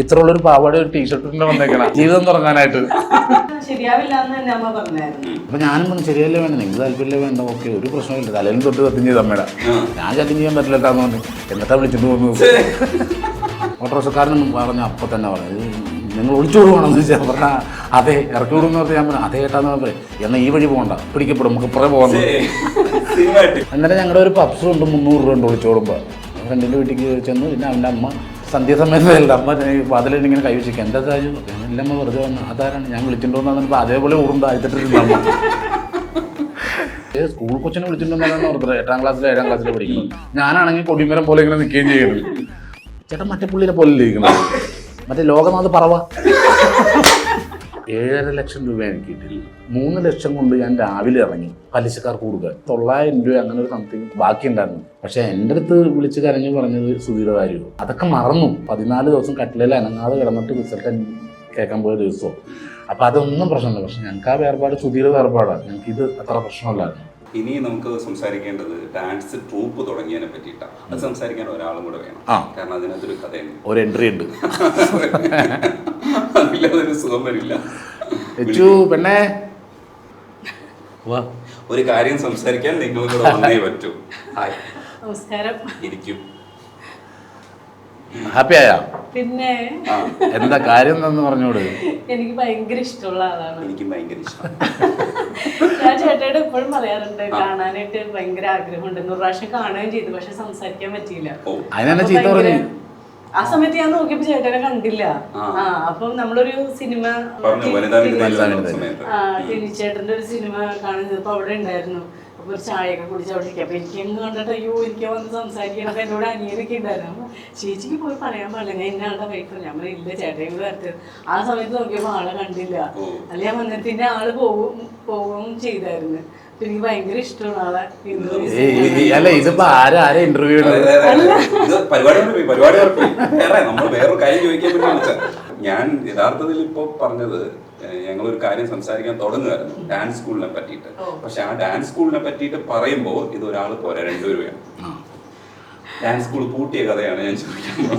ഇത്രയുള്ളൊരു പാവാട ഒരു ടീഷർട്ടിന്റെ വന്നേക്കണം ജീവിതം തുടങ്ങാനായിട്ട്. ശരിയാവില്ല എന്ന് തന്നെ അമ്മ പറഞ്ഞായിരുന്നു. അപ്പൊ ഞാനും പറഞ്ഞു ശരിയല്ലേ വേണ്ട, നിങ്ങൾക്ക് താല്പര്യമല്ലേ വേണ്ട, ഓക്കെ ഒരു പ്രശ്നമില്ല, തലയിലും തൊട്ട് സത്യം ചെയ്ത് അമ്മയുടെ ഞാൻ ചാറ്റിങ് ചെയ്യാൻ പറ്റില്ലെന്ന് പറഞ്ഞു. എന്നിട്ടാ വിളിച്ചിട്ട് പോകുന്നത്. ഓട്ടോറിക്ഷക്കാരനും പറഞ്ഞു അപ്പൊ തന്നെ പറഞ്ഞു നിങ്ങൾ ഒളിച്ചു വിടുവാണെന്ന് ചോദിച്ചാൽ പറഞ്ഞാൽ അതെ ഇറക്കി വിടുമെന്ന് പറഞ്ഞാൽ ഞാൻ പറഞ്ഞു അതേ ഏട്ടാന്ന് പറഞ്ഞു. എന്നാൽ ഈ വഴി പോകണ്ട, പിടിക്കപ്പെടും, നമുക്ക് ഇപ്പറേ പോകുന്നത്. എന്നിട്ട് ഞങ്ങളുടെ ഒരു പപ്സും ഉണ്ട് 300 രൂപ ഉണ്ട് ഒളിച്ചോടുമ്പോൾ. ഫ്രണ്ടിൻ്റെ വീട്ടിലേക്ക് ചെന്ന് പിന്നെ അവൻ്റെ അമ്മ സന്ധ്യാസമയത്തല്ല അമ്മ വാതിലിങ്ങനെ കൈവച്ചിരിക്കുക എന്താ സാജു എല്ലാം അമ്മ വെറുതെ വന്നു അതാരാണ് ഞാൻ വിളിച്ചിട്ടുണ്ടോന്ന് അതേപോലെ ഊറും താഴ്ത്തിട്ടിരുന്നു അമ്മ. സ്കൂൾ കൊച്ചിനെ വിളിച്ചിട്ടുണ്ടെന്നാണ് ഓർത്തത്. 8ാം ക്ലാസ്സിലോ 7ാം ക്ലാസ്സിലോ പഠിക്കുന്നത്. ഞാനാണെങ്കിൽ കൊടിമരം പോലെ ഇങ്ങനെ നിൽക്കുകയും ചെയ്യുന്നത്. ചേട്ടൻ മറ്റേ പുള്ളിനെ പോലെ ഇരിക്കുന്നത്, മറ്റേ ലോകനാഥ് പറവ. 7.5 ലക്ഷം രൂപ എനിക്ക് കിട്ടില്ല. 3 ലക്ഷം കൊണ്ട് ഞാൻ രാവിലെ ഇറങ്ങി പലിശക്കാർക്ക് കൊടുക്കുക. 900 രൂപ അങ്ങനെ ഒരു സംതിങ് ബാക്കി ഉണ്ടായിരുന്നു. പക്ഷെ എൻ്റെ അടുത്ത് വിളിച്ച് കരഞ്ഞു പറഞ്ഞത് സുധീയുടെ കാര്യമോ അതൊക്കെ മറന്നു. 14 ദിവസം കട്ടിലേൽ അനങ്ങാതെ കിടന്നിട്ട് റിസൾട്ട് കേൾക്കാൻ പോയ ദിവസമോ. അപ്പം അതൊന്നും പ്രശ്നമില്ല. പക്ഷെ ഞങ്ങൾക്ക് ആ വേർപാട് സുധീയുടെ വേർപാടാണ്. ഞങ്ങൾക്ക് ഇത് അത്ര പ്രശ്നമില്ലായിരുന്നു. ഇനി നമുക്ക് സംസാരിക്കേണ്ടത് ഡാൻസ് ട്രൂപ്പ് തുടങ്ങിയതിനെ പറ്റിയിട്ടാണ്. അത് സംസാരിക്കാൻ ഒരാളും കൂടെ വേണം. കാരണം അതിനകത്തൊരു കഥയുണ്ട്, ഒരു എൻട്രി ഉണ്ട്. അതിലൊരു സുഖം വരില്ല. പെണ്ണേ ഒരു കാര്യം സംസാരിക്കാൻ നിങ്ങൾ കൂടെ വന്നേ പറ്റൂ. ഹായ്, നമസ്കാരം. ഇരിക്കും. ഹാപ്പി ആയാ? പിന്നെ എന്താ കാര്യം എന്ന് പറഞ്ഞോട്. എനിക്ക് ഭയങ്കര ഇഷ്ടമുള്ള ആളാണ്. എനിക്ക് ഭയങ്കര ഇഷ്ടം. ഞാൻ ചേട്ടയുടെ എപ്പോഴും പറയാറുണ്ട് കാണാനായിട്ട് ഭയങ്കര ആഗ്രഹമുണ്ട്. 100 പ്രാവശ്യം കാണുകയും ചെയ്തു, പക്ഷെ സംസാരിക്കാൻ പറ്റിയില്ല. ആ സമയത്ത് ഞാൻ നോക്കിയപ്പോ ചേട്ടനെ കണ്ടില്ല. അപ്പം നമ്മളൊരു സിനിമ ടിനിച്ചേട്ടന്റെ ഒരു സിനിമ കാണുന്നപ്പോ അവിടെ ഉണ്ടായിരുന്നു. അപ്പൊ ഒരു ചായയൊക്കെ കുടിച്ച് അവിടെ ഇരിക്കും. അപ്പൊ എനിക്കെന്ന് കണ്ടിട്ട് അയ്യോ എനിക്ക് വന്ന് സംസാരിക്കണം. അപ്പൊ എന്നോട് അനിയനൊക്കെ ഉണ്ടായിരുന്നു. ചേച്ചിക്ക് പോയി പറയാൻ പാടില്ല ഞാൻ ഇന്ന ആളുടെ വൈഫ്. ഞാൻ ഇല്ല ചേട്ടയും കൂടെ വരട്ടെ. ആ സമയത്ത് നോക്കിയപ്പോ ആളെ കണ്ടില്ല. അല്ല ഞാൻ വന്നിട്ട് പിന്നെ ആള് പോവും ചെയ്തായിരുന്നു. എനിക്ക് ഭയങ്കര ഇഷ്ടമാണ് ആളെ. ഇതിപ്പോ ആരാ ഇന്റർവ്യൂ നമ്മൾ വേറൊരു കാര്യം ചോദിക്കാൻ പറ്റുന്ന ഞാൻ യഥാർത്ഥത്തിൽ ഇപ്പൊ പറഞ്ഞത് ഞങ്ങളൊരു കാര്യം സംസാരിക്കാൻ തുടങ്ങുമായിരുന്നു ഡാൻസ് സ്കൂളിനെ പറ്റിയിട്ട്. പക്ഷെ ആ ഡാൻസ് സ്കൂളിനെ പറ്റിയിട്ട് പറയുമ്പോൾ ഇത് ഒരാൾ പോരാ, 2 പേര് വേണം. ഡാൻസ് സ്കൂൾ പൂട്ടിയ കഥയാണ് ഞാൻ ചോദിക്കുന്നത്.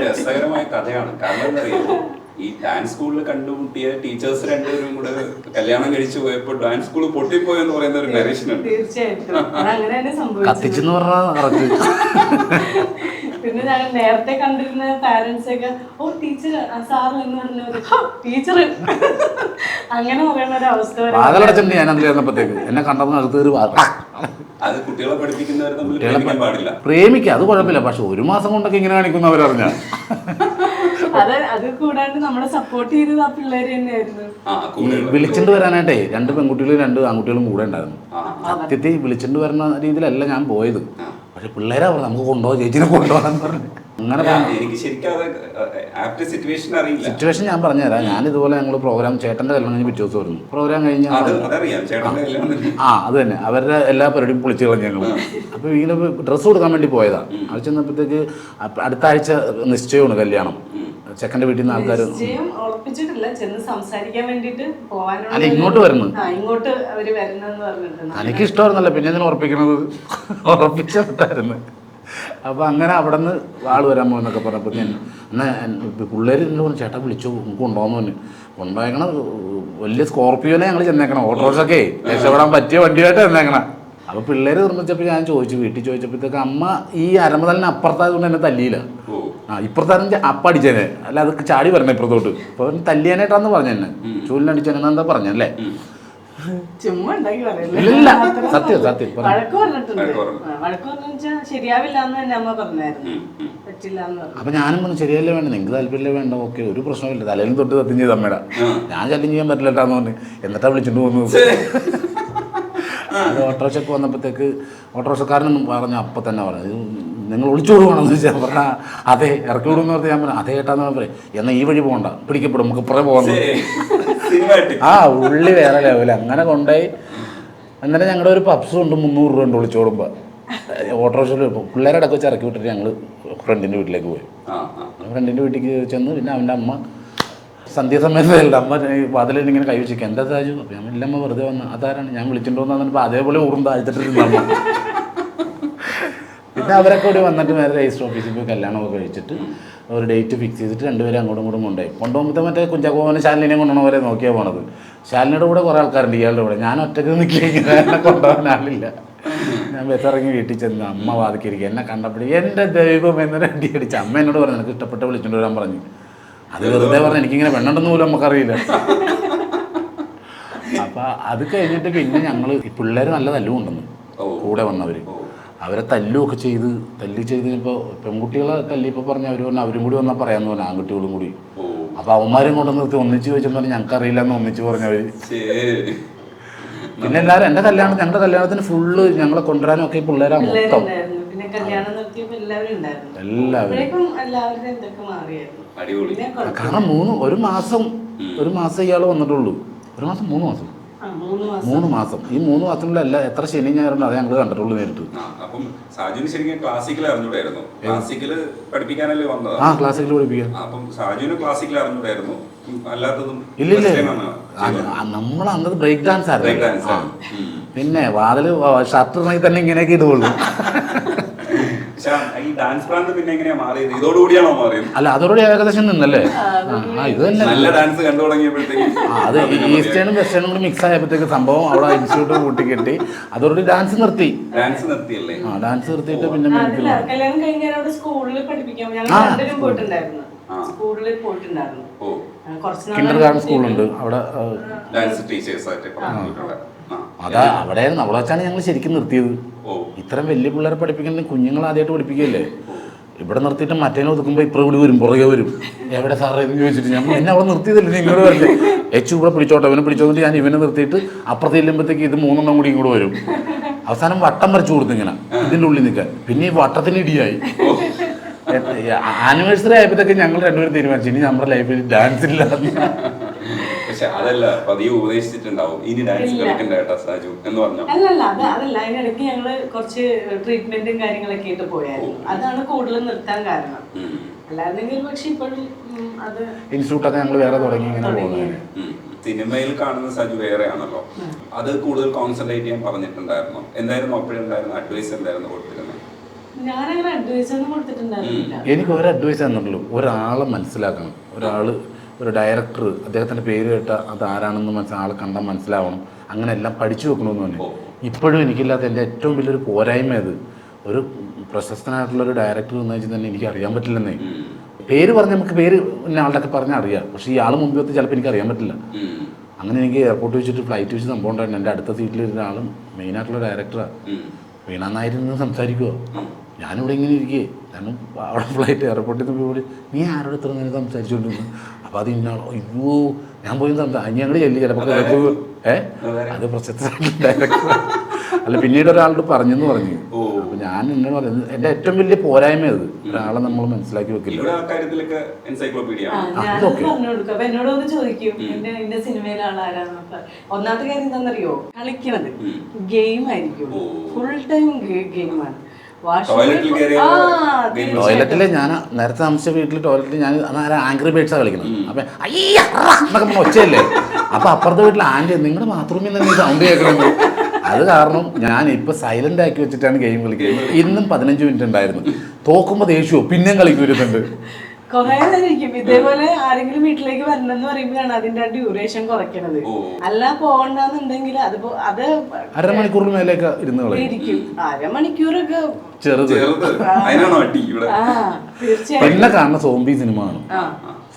രസകരമായ കഥയാണ്. കാരണം എന്താ അറിയാമോ, ഈ ഡാൻസ് സ്കൂളിൽ കണ്ടുമുട്ടിയ ടീച്ചേഴ്സ് 2 പേരും കൂടെ കല്യാണം കഴിച്ചു പോയപ്പോൾ ഡാൻസ് സ്കൂൾ പൊട്ടിപ്പോയെന്ന് പറയുന്ന ഒരു നരേഷൻ ഉണ്ട്. കത്തിച്ചെന്ന് പറഞ്ഞാൽ പിന്നെ ഞാൻ നേരത്തെ കണ്ടിരുന്ന പാരന്റ്സ് ഒക്കെ ഓ ടീച്ചർ സാറ് എന്ന് പറഞ്ഞ ടീച്ചർ അങ്ങനെ പറയുന്ന ഒരു അവസ്ഥ എന്നെ കണ്ടപ്പോൾ അത് കുട്ടികളെ പഠിപ്പിക്കുന്നവർ തമ്മിൽ പാടില്ല. പ്രേമിക്കുക അത് കുഴപ്പമില്ല. പക്ഷെ 1 മാസം കൊണ്ടൊക്കെ ഇങ്ങനെ കാണിക്കുന്നവരറിഞ്ഞ അത് കൂടാണ്ട് നമ്മളെ സപ്പോർട്ട് ചെയ്തത് ആ പിള്ളേര് തന്നെയായിരുന്നു. വിളിച്ചിട്ട് വരാനായിട്ടേ 2 പെൺകുട്ടികളും 2 ആൺകുട്ടികളും കൂടെ ഉണ്ടായിരുന്നു. സത്യത്തിൽ വിളിച്ചിട്ട് വരുന്ന രീതിയിലല്ല ഞാൻ പോയത്. പക്ഷെ പിള്ളേരാ പറഞ്ഞു നമുക്ക് കൊണ്ടുപോകാം, ചേച്ചിനെ കൊണ്ടുപോകാന്ന് പറഞ്ഞു. അങ്ങനെ സിറ്റുവേഷൻ ഞാൻ പറഞ്ഞുതരാം. ഞാൻ ഇതുപോലെ ഞങ്ങൾ പ്രോഗ്രാം ചേട്ടൻ്റെ കല്യാണം കഴിഞ്ഞ് പിറ്റേ ദിവസം വരുന്നു. പ്രോഗ്രാം കഴിഞ്ഞ് അത് തന്നെ അവരുടെ എല്ലാ പരിപാടിയും പൊളിച്ച് കളഞ്ഞു ഞങ്ങൾ. അപ്പോൾ ഇങ്ങനെ ഡ്രസ്സ് കൊടുക്കാൻ വേണ്ടി പോയതാണ്. അത് ചെന്നപ്പോഴത്തേക്ക് അടുത്ത ആഴ്ച നിശ്ചയമാണ് കല്യാണം. ചെക്കൻ്റെ വീട്ടിൽ നിന്ന് ആൾക്കാർ അല്ല ഇങ്ങോട്ട് വരുന്നു. എനിക്ക് ഇഷ്ടമായിരുന്നല്ലോ പിന്നെ ഞാൻ ഉറപ്പിക്കണത് ഉറപ്പിച്ചിട്ടായിരുന്നു. അപ്പോൾ അങ്ങനെ അവിടെ നിന്ന് ആൾ വരാൻ പോകുന്നൊക്കെ പറഞ്ഞപ്പോൾ ഞാൻ എന്നാൽ പിള്ളേർ എന്നോട് പറഞ്ഞു ചേട്ടാ വിളിച്ചു നമുക്ക് കൊണ്ടുപോകാമെന്ന് പറഞ്ഞു. കൊണ്ടുപോയേക്കണ വലിയ സ്കോർപ്പിയോനെ ഞങ്ങൾ ചെന്നേക്കണം. ഓട്ടോറിക്ഷയൊക്കെ രക്ഷപ്പെടാൻ പറ്റിയ വണ്ടിയായിട്ട് ചെന്നേക്കണം. അപ്പോൾ പിള്ളേർ നിർമ്മിച്ചപ്പോൾ ഞാൻ ചോദിച്ചു, വീട്ടിൽ ചോദിച്ചപ്പോഴത്തേക്ക് അമ്മ ഈ അരമതലിന് അപ്പുറത്തായതുകൊണ്ട് എന്നെ തല്ലിയില്ല. ഇപ്പുറത്താണെങ്കിൽ അപ്പടിച്ചേനെ അല്ല അതൊക്കെ ചാടി വരണം ഇപ്പുറത്തോട്ട്. അപ്പോൾ തല്ലിയാനായിട്ടാന്ന് പറഞ്ഞു എന്നെ ചൂലിനടിച്ചേനെന്ന് എന്താ പറഞ്ഞല്ലേ. ഇല്ല സത്യം സത്യം അപ്പൊ ഞാനും പറഞ്ഞു ശരിയല്ലേ വേണ്ട, നിങ്ങൾക്ക് താല്പര്യമല്ലേ വേണ്ട, ഓക്കെ ഒരു പ്രശ്നമില്ല, തലയിലും തൊട്ട് സത്യം ചെയ്ത് അമ്മയുടെ ഞാൻ ചാറ്റിങ് ചെയ്യാൻ പറ്റില്ലാട്ടാന്ന് പറഞ്ഞു. എന്നിട്ടാ വിളിച്ചിട്ട് പോകുന്നത്. അത് ഓട്ടോറിക്ഷയ്ക്ക് വന്നപ്പോഴത്തേക്ക് ഓട്ടോറിക്ഷക്കാരനും പറഞ്ഞു അപ്പം തന്നെ പറഞ്ഞു നിങ്ങൾ ഒളിച്ചു വിടുവാണെന്ന് ചോദിച്ചാൽ പറഞ്ഞാൽ അതെ ഇറക്കി വിടുമെന്ന് പറഞ്ഞാൽ ഞാൻ പറഞ്ഞു അതേ ഏട്ടാന്ന് പറയും. എന്നാൽ ഈ വഴി പോകണ്ട, പിടിക്കപ്പെടും, നമുക്ക് ഇപ്പറേ പോകുന്നത്. ഉള്ളി വേറെ ലെവല് അങ്ങനെ കൊണ്ടുപോയി. എന്നിട്ട് ഞങ്ങളുടെ ഒരു പപ്സും ഉണ്ട് 300 രൂപ ഉണ്ട് ഒളിച്ചോടുമ്പോൾ. ഓട്ടോറിക്ഷയിൽ പിള്ളേരുടെ ഇടയ്ക്ക് വെച്ച് ഇറക്കി വിട്ടിട്ട് ഞങ്ങൾ ഫ്രണ്ടിൻ്റെ വീട്ടിലേക്ക് പോയി. ഫ്രണ്ടിൻ്റെ വീട്ടിലേക്ക് ചെന്ന് പിന്നെ അവൻ്റെ അമ്മ സന്ധ്യാസമയത്തല്ല അമ്മ വാതിലിൽ ഇങ്ങനെ കൈവച്ചിരിക്കുക എന്താ സാജു. അപ്പം ഞാൻ ഇല്ലമ്മ വെറുതെ വന്ന് അതാരാണ് ഞാൻ വിളിച്ചിട്ടുണ്ടോന്ന് പറഞ്ഞപ്പോൾ അതേപോലെ ഊറും താഴ്ത്തിട്ടിരുന്നു അമ്മ. പിന്നെ അവരൊക്കെ കൂടി വന്നിട്ട് നേരെ രജിസ്റ്റർ ഓഫീസിൽ പോയി കല്യാണമൊക്കെ കഴിച്ചിട്ട് ഒരു ഡേറ്റ് ഫിക്സ് ചെയ്തിട്ട് രണ്ടുപേരും അങ്ങോട്ടും ഇങ്ങോട്ടും കൊണ്ടുപോകുമ്പോൾ മറ്റേ കുഞ്ചാക്കോവനെ ശാലിനെ കൊണ്ടുപോകണ പോലെ നോക്കിയാൽ പോണത്. ശാലിനിയുടെ കൂടെ കുറേ ആൾക്കാരുണ്ട്, ഇയാളുടെ കൂടെ. ഞാൻ ഒറ്റയ്ക്ക് നിൽക്കുക, എന്നെ കൊണ്ടുപോകാൻ ആളില്ല. ഞാൻ ബസ്സിറങ്ങി വീട്ടിൽ ചെന്ന് അമ്മ വാതിക്കിരിക്കുക. എന്നെ കണ്ടപ്പോഴേ എൻ്റെ ദൈവം എന്നൊരു അടി അടിച്ച് അമ്മ എന്നോട് പറഞ്ഞു എനിക്ക് ഇഷ്ടപ്പെട്ട് വിളിച്ചുകൊണ്ട് വരാൻ പറഞ്ഞു. അത് വെറുതെ പറഞ്ഞു, എനിക്കിങ്ങനെ വെണ്ണണ്ടെന്ന് പോലും നമുക്കറിയില്ല. അപ്പം അത് കഴിഞ്ഞിട്ട് പിന്നെ ഞങ്ങൾ ഈ പിള്ളേർ നല്ല തല്ലും ഉണ്ടെന്ന് കൂടെ വന്നവർ. അവരെ തല്ലുമൊക്കെ തല്ലി ചെയ്തപ്പോൾ പെൺകുട്ടികളെ തല്ലിയപ്പോൾ പറഞ്ഞ അവർ പറഞ്ഞു അവരും കൂടി വന്നാൽ പറയാമെന്ന് പറഞ്ഞു, ആൺകുട്ടികളും കൂടി. അപ്പോൾ അവന്മാരും കൊണ്ട് നിർത്തി ഒന്നിച്ച് ചോദിച്ചപ്പോൾ ഞങ്ങൾക്ക് അറിയില്ല എന്ന് ഒന്നിച്ച് പറഞ്ഞവർ. പിന്നെ എല്ലാവരും ഞങ്ങളുടെ കല്യാണത്തിന് ഫുള്ള് ഞങ്ങളെ കൊണ്ടുവരാനും ഒക്കെ ഈ പിള്ളേരാ മൊത്തം. കാരണം ഒരു മാസം ഇയാൾ വന്നിട്ടുള്ളൂ. മൂന്ന് മാസം. ഈ 3 മാസത്തിലുള്ള എത്ര ശനി ഞായറുണ്ട് അത് ഞങ്ങൾ കണ്ടിട്ടുള്ളൂ നേരിട്ട്. അപ്പം സാജുവിന് ശരിക്കും ക്ലാസിക്കൽ അറിഞ്ഞൂടായിരുന്നു. ക്ലാസിക്കൽ പഠിപ്പിക്കാനല്ലേ വന്നത്? ക്ലാസിക്കൽ പഠിപ്പിക്കാൻ. അപ്പം സാജുവിന് ക്ലാസിക്കൽ അറിഞ്ഞൂടായിരുന്നു, അല്ലാത്തതും ഇല്ല. നമ്മൾ അന്നത് ബ്രേക്ക് ഡാൻസ് ആയിരുന്നു. പിന്നെ വാതില് ഷർട്ട് ഇറങ്ങി തന്നെ ഇങ്ങനെയൊക്കെ ഇടുള്ളൂ. ഈ ഡാൻസ് പ്രാന്ത് പിന്നെ എങ്ങനെയാ മാറിയത്? ഇതോടുകൂടിയാണോ മാറിയത്? അല്ല, അതോടുകൂടി ഏകദേശം നിന്നല്ലേ. ഇത് തന്നെ നല്ല ഡാൻസ് കണ്ടു തുടങ്ങിയപ്പോഴത്തേക്ക് അത് ഈസ്റ്റേണും വെസ്റ്റേണും കൂടി മിക്സ് ആയപ്പോഴത്തേക്ക് സംഭവം അവിടെ ഇൻസ്റ്റിറ്റ്യൂട്ട് കൂട്ടിക്കെട്ടി അതോടുകൂടി ഡാൻസ് നിർത്തി. ഡാൻസ് നിർത്തിയല്ലേ? ഡാൻസ് നിർത്തിയിട്ട് പിന്നെ കല്യാണം കഴിഞ്ഞാൽ അവിടെ സ്കൂളിൽ പഠിപ്പിക്കാൻ പോയിട്ടുണ്ടായിരുന്നു. സ്കൂളിൽ പോയിട്ടുണ്ടായിരുന്നു. കിൻഡർഗാർട്ടൻ സ്കൂളുണ്ട് അവിടെ. ഡാൻസ് ടീച്ചേഴ്സ് ആയിട്ട് അതാ അവിടെയായിരുന്നു. അവിടെ വെച്ചാണ് ഞങ്ങൾ ശരിക്കും നിർത്തിയത്. ഇത്രയും വലിയ പിള്ളേരെ പഠിപ്പിക്കുന്നത് കുഞ്ഞുങ്ങൾ ആദ്യമായിട്ട് പഠിപ്പിക്കുകയല്ലേ. ഇവിടെ നിർത്തിയിട്ട് മറ്റേനെ ഒതുക്കുമ്പോൾ ഇപ്പുറം കൂടി വരും, പുറകെ വരും. എവിടെ സാറേ എന്ന് ചോദിച്ചിട്ട് നമ്മൾ എന്നെ അവിടെ നിർത്തിയതല്ലേ, നിങ്ങളോട് വരല്ലേ ഇവിടെ പിടിച്ചോട്ടെ, ഇവനെ പിടിച്ചോന്നിട്ട് ഞാൻ ഇവനെ നിർത്തിയിട്ട് അപ്പുറത്ത് ചെല്ലുമ്പോഴത്തേക്ക് ഇത് 3 കൂടി ഇങ്ങോട്ട് വരും. അവസാനം വട്ടം വരച്ചു കൊടുത്തു ഇങ്ങനെ ഇതിൻ്റെ ഉള്ളിൽ നിൽക്കാൻ. പിന്നെ ഈ വട്ടത്തിന് ഇടിയായി. ആനിവേഴ്സറി ആയപ്പോഴത്തേക്ക് ഞങ്ങൾ രണ്ടുപേരും തീരുമാനിച്ചു ഇനി നമ്മുടെ ലൈഫിൽ ഡാൻസ് ഇല്ല. പക്ഷെ അതല്ല, പതിയെ ഉപദേശിച്ചിട്ടുണ്ടാവും ഇനി ഡാൻസ് കളിക്കണ്ട കേട്ടോ സാജു എന്ന് പറഞ്ഞു. അല്ലല്ല, അതല്ല. അതിനിടയ്ക്ക് ഞങ്ങള് കുറച്ച് ട്രീറ്റ്മെന്റും കാര്യങ്ങളൊക്കെ ആയിട്ട് പോയായിരുന്നു. അതാണ് കൂടുതൽ നിർത്താൻ കാരണം. അല്ലാതെങ്കിൽ പക്ഷെ ഇപ്പോഴും അത് ഇൻസ്റ്റിറ്റ്യൂട്ടൊക്കെ ഞങ്ങൾ വേറെ തുടങ്ങി ഇങ്ങനെ പോകുന്നത്. സിനിമയിൽ കാണുന്ന സജു വേറെയാണല്ലോ. അത് കൂടുതൽ കോൺസെൻട്രേറ്റ് ചെയ്യാൻ പറഞ്ഞിട്ടുണ്ടായിരുന്നു. എന്തായിരുന്നു അപ്പോഴുണ്ടായിരുന്ന അഡ്വൈസ് എന്തായിരുന്നു കൊടുത്തിരുന്നത്? ഞാനങ്ങനെ അഡ്വൈസ് ഒന്നും കൊടുത്തിട്ടുണ്ടായിരുന്നില്ല. എനിക്ക് ഒരു അഡ്വൈസ് തന്നിട്ടുള്ളൂ, ഒരാളെ മനസ്സിലാക്കണം. ഒരു ഡയറക്ടർ അദ്ദേഹത്തിൻ്റെ പേര് കേട്ട അത് ആരാണെന്ന് ആൾ കണ്ടാൽ മനസ്സിലാവണം. അങ്ങനെ എല്ലാം പഠിച്ചു വെക്കണമെന്ന് തന്നെ ഇപ്പോഴും എനിക്കില്ലാത്ത എൻ്റെ ഏറ്റവും വലിയൊരു പോരായ്മ. അത് ഒരു പ്രശസ്തനായിട്ടുള്ളൊരു ഡയറക്ടർ എന്ന് വെച്ചാൽ തന്നെ എനിക്ക് അറിയാൻ പറ്റില്ലെന്നേ. പേര് പറഞ്ഞ് നമുക്ക് പേര് പിന്നെ ആളുടെയൊക്കെ പറഞ്ഞാൽ അറിയാം, പക്ഷേ ഈ ആൾ മുമ്പ് വെച്ച് ചിലപ്പോൾ എനിക്ക് അറിയാൻ പറ്റില്ല. അങ്ങനെ എനിക്ക് എയർപോർട്ട് വെച്ചിട്ട് ഫ്ലൈറ്റ് വെച്ച് സംഭവം ഉണ്ടായിരുന്നു. എൻ്റെ അടുത്ത സീറ്റിലിരുന്ന ആളും മെയിനായിട്ടുള്ള ഡയറക്ടറാണ്. വീണ നായരിന്ന് സംസാരിക്കുമോ, ഞാനിവിടെ ഇങ്ങനെ ഇരിക്കേ. കാരണം അവിടെ ഫ്ലൈറ്റ് എയർപോർട്ടിൽ നിന്ന് പോയി നീ ആരോട് ഇത്ര നേരം സംസാരിച്ചുകൊണ്ടിരുന്നു. അപ്പോൾ അത് ഇന്നാളോ അയ്യോ ഞാൻ പോയി ഇനി അങ്ങോട്ട് ചെല്ലി ചിലപ്പോൾ അത് പ്രശസ്തമായിട്ടുള്ള ഡയറക്ടർ അല്ല പിന്നീട് ഒരാളോട് പറഞ്ഞെന്ന് പറഞ്ഞു. അപ്പോൾ ഞാൻ എന്നോട് പറയുന്നത് എൻ്റെ ഏറ്റവും വലിയ പോരായ്മ അത് ഒരാളെ നമ്മൾ മനസ്സിലാക്കി വെക്കില്ല. എന്നോടൊന്ന് ചോദിക്കും എന്റെ സിനിമയിലെ ആളാരാന്ന്. ഒന്നാമത്തെ കാര്യം എന്താണെന്നറിയോ, കളിക്കണത് ഗെയിം ആയിരിക്കും, ഫുൾ ടൈം ഗെയിമാണ്. ടോയ്ലറ്റിൽ ഞാൻ നേരത്തെ താമസിച്ച വീട്ടിൽ ടോയ്ലറ്റിൽ ഞാൻ ആംഗ്രി ബേഡ്സാണ് കളിക്കുന്നത്. അപ്പം എന്നൊക്കെ ഒച്ചയല്ലേ. അപ്പം അപ്പുറത്തെ വീട്ടിൽ ആൻറ്റി നിങ്ങളുടെ ബാത്റൂമിൽ തന്നെ സൗണ്ട് കേൾക്കണമെന്ന്. അത് കാരണം ഞാൻ ഇപ്പം സൈലൻ്റ് ആക്കി വെച്ചിട്ടാണ് ഗെയിം കളിക്കുന്നത്. ഇന്നും 15 മിനിറ്റ് ഉണ്ടായിരുന്നു. തോക്കുമ്പോൾ ദേഷ്യമോ പിന്നെയും കളിക്കുന്നുണ്ട്. കൊറേ നേരം ഇതേപോലെ ആരെങ്കിലും വീട്ടിലേക്ക് വരണമെന്ന് പറയുമ്പോഴാണ് അതിന്റെ ഡ്യൂറേഷൻ കുറയ്ക്കണത്. അല്ല പോകണ്ടെന്നുണ്ടെങ്കിൽ അത് അരമണിക്കൂറിന് മേലേക്ക് ഇരിക്കും. അരമണിക്കൂറൊക്കെ ചെറുത്. പിന്നെ കാണുന്ന സോംബി സിനിമ ആണ്.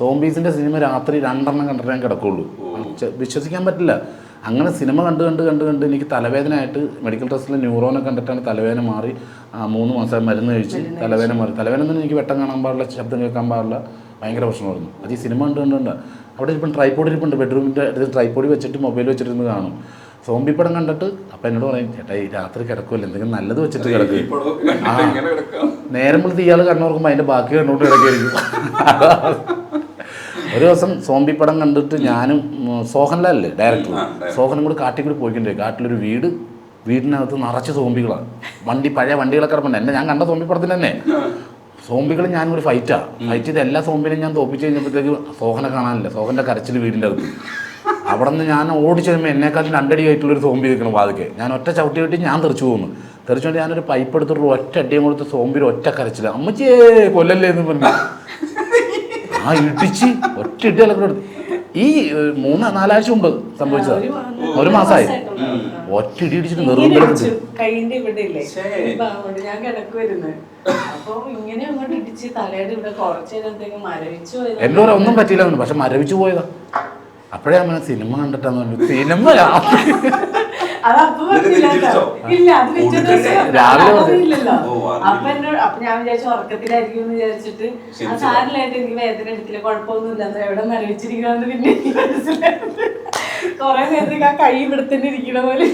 സോംബീസിന്റെ സിനിമ രാത്രി 2 കണ്ടിട്ട് ഞാൻ കിടക്കുള്ളൂ. വിശ്വസിക്കാൻ പറ്റില്ല. അങ്ങനെ സിനിമ കണ്ട് എനിക്ക് തലവേദനയായിട്ട് മെഡിക്കൽ ടെസ്റ്റിൽ ന്യൂറോനെ കണ്ടിട്ടാണ് തലവേദന മാറി. 3 മാസം മരുന്ന് കഴിച്ച് തലവേദന മാറി. തലവേദന തന്നെ എനിക്ക് വെട്ടം കാണാൻ പാടില്ല, ശബ്ദം കേൾക്കാൻ പാടില്ല, ഭയങ്കര പ്രശ്നമായിരുന്നു. അത് ഈ സിനിമ കണ്ട് അവിടെ ഇപ്പം ട്രൈപ്പോഡ് ഇരിപ്പുണ്ട്. ബെഡ്റൂമിൻ്റെ അടുത്ത് ട്രൈപ്പോഡ് വെച്ചിട്ട് മൊബൈൽ വെച്ചിരുന്ന് കാണും. സോംബി പടം കണ്ടിട്ട് അപ്പം എന്നോട് പറയും ചേട്ടാ ഈ രാത്രി കിടക്കുമല്ലോ എന്തെങ്കിലും നല്ലത് വെച്ചിട്ട് കിടക്കും. നേരം വിളിച്ച് ഇയാൾ കണ്ണോർക്കുമ്പോൾ അതിൻ്റെ ബാക്കി കണ്ടോട്ട് കിടക്കായിരിക്കും. ഒരു ദിവസം സോംബി പടം കണ്ടിട്ട് ഞാനും സോഹൻലാലല്ലേ ഡയറക്ടർ, സോഹനും കൂടി കാട്ടിൽ കൂടി പോയിക്കൊണ്ടേ. കാട്ടിലൊരു വീടിനകത്ത് നിറച്ച് സോംബികളാണ്. പഴയ വണ്ടികളൊക്കെ കിടപ്പുണ്ട്. ഞാൻ കണ്ട സോംബി പടത്തിന് തന്നെ സോംബികൾ ഞാനൊരു ഫൈറ്റ് ചെയ്ത് എല്ലാ സോംബിനെയും ഞാൻ തോപ്പിച്ച് കഴിഞ്ഞപ്പോഴത്തേക്ക് സോഹനെ കാണാനില്ല. സോഹൻ്റെ കരച്ചിൽ വീടിൻ്റെ അടുത്ത്. അവിടെ നിന്ന് ഞാൻ ഓടിച്ചു കഴിയുമ്പോൾ എന്നെക്കാളും 2 അടി ആയിട്ടുള്ളൊരു സോംബി നിൽക്കണം വാതിക്കെ. ഞാൻ ഒറ്റ ചവിട്ടി വെട്ടി ഞാൻ തെറിച്ചു പോകുന്നു. തെറിച്ചുകൊണ്ട് ഞാനൊരു പൈപ്പ് എടുത്തിട്ട് ഒറ്റ അടിയും കൊടുത്ത് സോംബിയിൽ ഒറ്റ കരച്ചില്ല. അമ്മച്ചേ കൊല്ലല്ലേ എന്ന് പറഞ്ഞു. ആ ഇടിച്ച് ഒറ്റ ഇടി അലക്കെടുത്ത് ഈ 3-4 ആഴ്ച മുമ്പ് സംഭവിച്ചതാ. ഒരു മാസമായി ഒറ്റ ഇടി ഇടിച്ചിട്ട് നെറുകിട്ട് കൈന്റെ ഇവിടെ ഇല്ലേ ഞാൻ കിടക്കുവരുന്നു. അപ്പൊ ഇങ്ങനെ അങ്ങോട്ട് ഇടിച്ച് തലയുടെ ഇവിടെ കുറച്ച് നേരത്തേക്ക് മരവിച്ചു പോയത്. എന്നോട് ഒന്നും പറ്റിയില്ല, പക്ഷെ മരവിച്ചു പോയതാ. അപ്പോഴേ അമ്മ സിനിമ കണ്ടിട്ടാന്ന് പറഞ്ഞു. സിനിമ അപ്പൊ ഞാൻ വിചാരിച്ചു ഉറക്കത്തിലായിരിക്കും എന്ന് വിചാരിച്ചിട്ട് ആ സാറിലായിട്ട് എനിക്ക് വേദന എടുത്തില്ല, കുഴപ്പമൊന്നുമില്ല, എവിടെ മരവിച്ചിരിക്കണമെന്ന് പിന്നെ എനിക്ക് മനസ്സിലായത്. കൊറേ നേരത്തേക്ക് ആ കൈ ഇവിടെ തന്നെ ഇരിക്കണ പോലെ.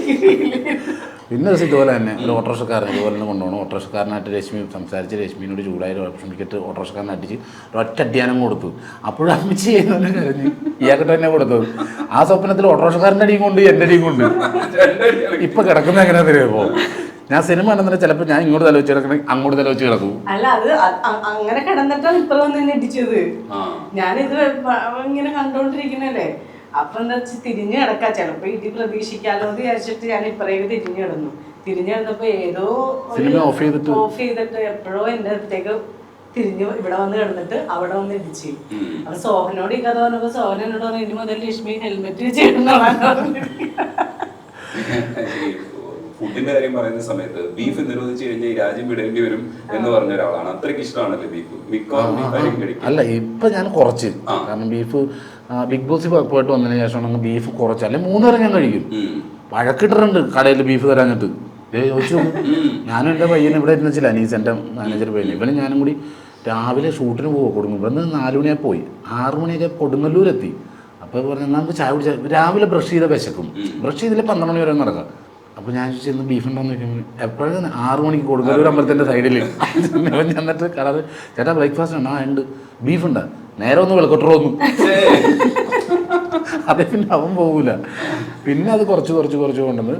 പിന്നെ ദിവസം ഇതുപോലെ തന്നെ ഒരു ഓട്ടോറിക്ഷക്കാരൻ ഇതുപോലെ തന്നെ കൊണ്ടുപോകണം. ഓട്ടോറിക്ഷക്കാരനായിട്ട് രശ്മി സംസാരിച്ച് രശ്മിനോട് ചൂടായി ക്ഷമിക്കിട്ട് ഓട്ടോറിക്ഷക്കാരനെ അടിച്ച് ഒറ്റ അധ്യാനം കൊടുത്തു. അപ്പോഴും അമ്മച്ചി ചെയ്യുന്നതിന് കരഞ്ഞ് ഇയാൾക്കിട്ട് തന്നെ കൊടുത്തത്. ആ സ്വപ്നത്തിൽ ഓട്ടോറിക്ഷക്കാരൻ്റെ അടിയും കൊണ്ട് എൻ്റെ അടിയും കൊണ്ട് ഇപ്പൊ കിടക്കുന്ന എങ്ങനെയാ തരുമോ? ഞാൻ സിനിമ കണ്ടെന്നിട്ട് ചിലപ്പോൾ ഞാൻ ഇങ്ങോട്ട് തല വെച്ച് കിടക്കണേ അങ്ങോട്ട് തല വെച്ച് കിടക്കും. അല്ല അത് അങ്ങനെ കിടന്നിട്ടാണ് ഇപ്പൊ വന്ന് ഇടിച്ചത്. ഞാനിത് ഇങ്ങനെ കണ്ടോണ്ടിരിക്കുന്നല്ലേ. അപ്പൊ എന്താ വെച്ചാൽ തിരിഞ്ഞു കിടക്കാം, ചിലപ്പോ ഇടി പ്രതീക്ഷിക്കാലോ എന്ന് വിചാരിച്ചിട്ട് ഞാൻ ഇപ്പറേക്ക് തിരിഞ്ഞു കിടന്നു. തിരിഞ്ഞു കിടന്നപ്പോ ഏതോ ഓഫ് ചെയ്തിട്ട് എപ്പോഴോ എന്റെ അടുത്തേക്ക് തിരിഞ്ഞു ഇവിടെ വന്ന് കിടന്നിട്ട് അവിടെ വന്ന് ഇടിച്ചു. അപ്പൊ സോഹനോട് ഈ കഥ പറഞ്ഞപ്പോ സോഹൻ എന്നോട് പറഞ്ഞു ഇനി മുതൽ ലക്ഷ്മി ഹെൽമെറ്റ് വെച്ചിട്ടുണ്ടോളാൻ. ഫുഡിന്റെ കാര്യം പറയുന്ന സമയത്ത് ബീഫ് നിരോധിച്ചു കഴിഞ്ഞാൽ ഈ രാജ്യം വിടേണ്ടി വരും എന്ന് പറഞ്ഞ ഒരാളാണ്. അത്രയ്ക്ക് ഇഷ്ടമാണല്ലേ ബീഫ്? മിക്കവാറും അല്ല ഇപ്പൊ ഞാൻ കുറച്ച്, കാരണം ബീഫ് ബിഗ് ബോസ് പോയിട്ട് വന്നതിന് ശേഷം ബീഫ് കുറച്ച്, അല്ലെ 3 നേരം ഞാൻ കഴിക്കും. വഴക്കിട്ടിട്ടുണ്ട് കടയിൽ ബീഫ് തരാഞ്ഞിട്ട്. ചോദിച്ചു ഞാനും എൻ്റെ പയ്യനും ഇവിടെ ഇരുന്ന് വെച്ചില്ല, അനീസ് എൻ്റെ മാനേജർ പയ്യൻ, ഇവനും ഞാനും കൂടി രാവിലെ ഷൂട്ടിന് പോകും കൊടുങ്ങും. ഇവിടെ നിന്ന് 4 മണിയായി പോയി 6 മണിയൊക്കെ കൊടുങ്ങല്ലൂരെത്തി. അപ്പോൾ പറഞ്ഞു നമുക്ക് ചായ കുടിച്ചാൽ രാവിലെ ബ്രഷ് ചെയ്ത വിശക്കും, ബ്രഷ് ചെയ്തില്ല 12 മണി വരെ നടക്കാം. അപ്പോൾ ഞാൻ ചോദിച്ചു ബീഫ് ഉണ്ടോന്ന് ചോദിക്കുമ്പോൾ എപ്പോഴും 6 മണിക്ക് കൊടുങ്ങല്ലൂർ അമ്പലത്തിൻ്റെ സൈഡിൽ ഞാൻ എന്നിട്ട് കളർ ചേട്ടാ ബ്രേക്ക്ഫാസ്റ്റ് ഉണ്ടോ? ആ ഉണ്ട്. ബീഫ് ഉണ്ടാ? നേരെ ഒന്ന് വിളക്കൊട്ടറോന്നു. അതെ, പിന്നെ അവൻ പോകൂല. പിന്നെ അത് കുറച്ച് കൊണ്ടുവന്ന്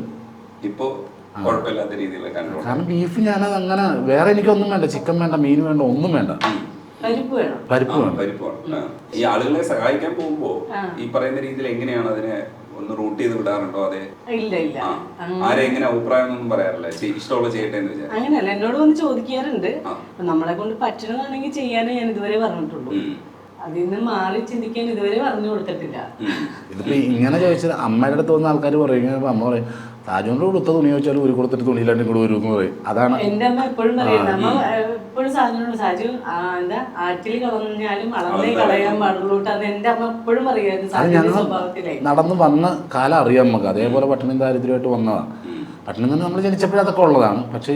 ഇപ്പോ കുഴപ്പമില്ലാത്ത രീതിയിൽ കണ്ടു. കാരണം ബീഫ് ഞാനത് അങ്ങനെ വേറെ എനിക്കൊന്നും വേണ്ട, ചിക്കൻ വേണ്ട, മീൻ വേണ്ട, ഒന്നും വേണ്ട, പരിപ്പ് വേണം. ഈ ആളുകളെ സഹായിക്കാൻ പോകുമ്പോ ഈ പറയുന്ന രീതിയിൽ എങ്ങനെയാണ് അതിനെ ഒന്ന് റൂട്ട് ചെയ്ത് വിടാറുണ്ടോ? അതെ, ആരെ എങ്ങനെ അഭിപ്രായം ഒന്നും പറയാറില്ല, ഇഷ്ടമുള്ള ചെയ്യട്ടെ എന്ന് വിചാരിച്ചു? അങ്ങനെയല്ല, എന്നോട് വന്ന് ചോദിക്കാറുണ്ട്. നമ്മളെ കൊണ്ട് പറ്റണമെന്നാണെങ്കിൽ ചെയ്യാനേ ഞാൻ ഇതുവരെ പറഞ്ഞിട്ടുള്ളൂ. അതിൽ നിന്ന് മാറി ചിന്തിക്കാൻ ഇതുവരെ പറഞ്ഞു കൊടുത്തിട്ടില്ല. ഇതിപ്പോ ഇങ്ങനെ ചോദിച്ചത് അമ്മയുടെ അടുത്ത് വന്ന ആൾക്കാർ പറയും, അമ്മ പറയും സാജുവിന്റെ കൊടുത്ത തുണി ചോദിച്ചാൽ ഒരു കൊടുത്തിട്ട് തുണിയിലാണ്ട് കൂടെ വരും എന്ന് പറയും. അതാണ് എന്റെ അമ്മ എപ്പോഴും പറയുന്നത്. അമ്മ എപ്പോഴും സാജുനോട് സാജു എന്താ ആറ്റിൽ കളഞ്ഞാലും വളർന്നേ കളയാൻ പാടുള്ളൂട്ട്. അത് എന്റെ അമ്മ എപ്പോഴും പറയുമായിരുന്നു സാജുവിന്റെ സ്വഭാവത്തിലേ. നടന്നു വന്ന കാലം അറിയാം നമുക്ക്. അതേപോലെ പട്ടിണിയും ദാരിദ്ര്യമായിട്ട് വന്നതാണ്. പട്ടിണി തന്നെ നമ്മൾ ജനിച്ചപ്പോഴതൊക്കെ ഉള്ളതാണ്. പക്ഷേ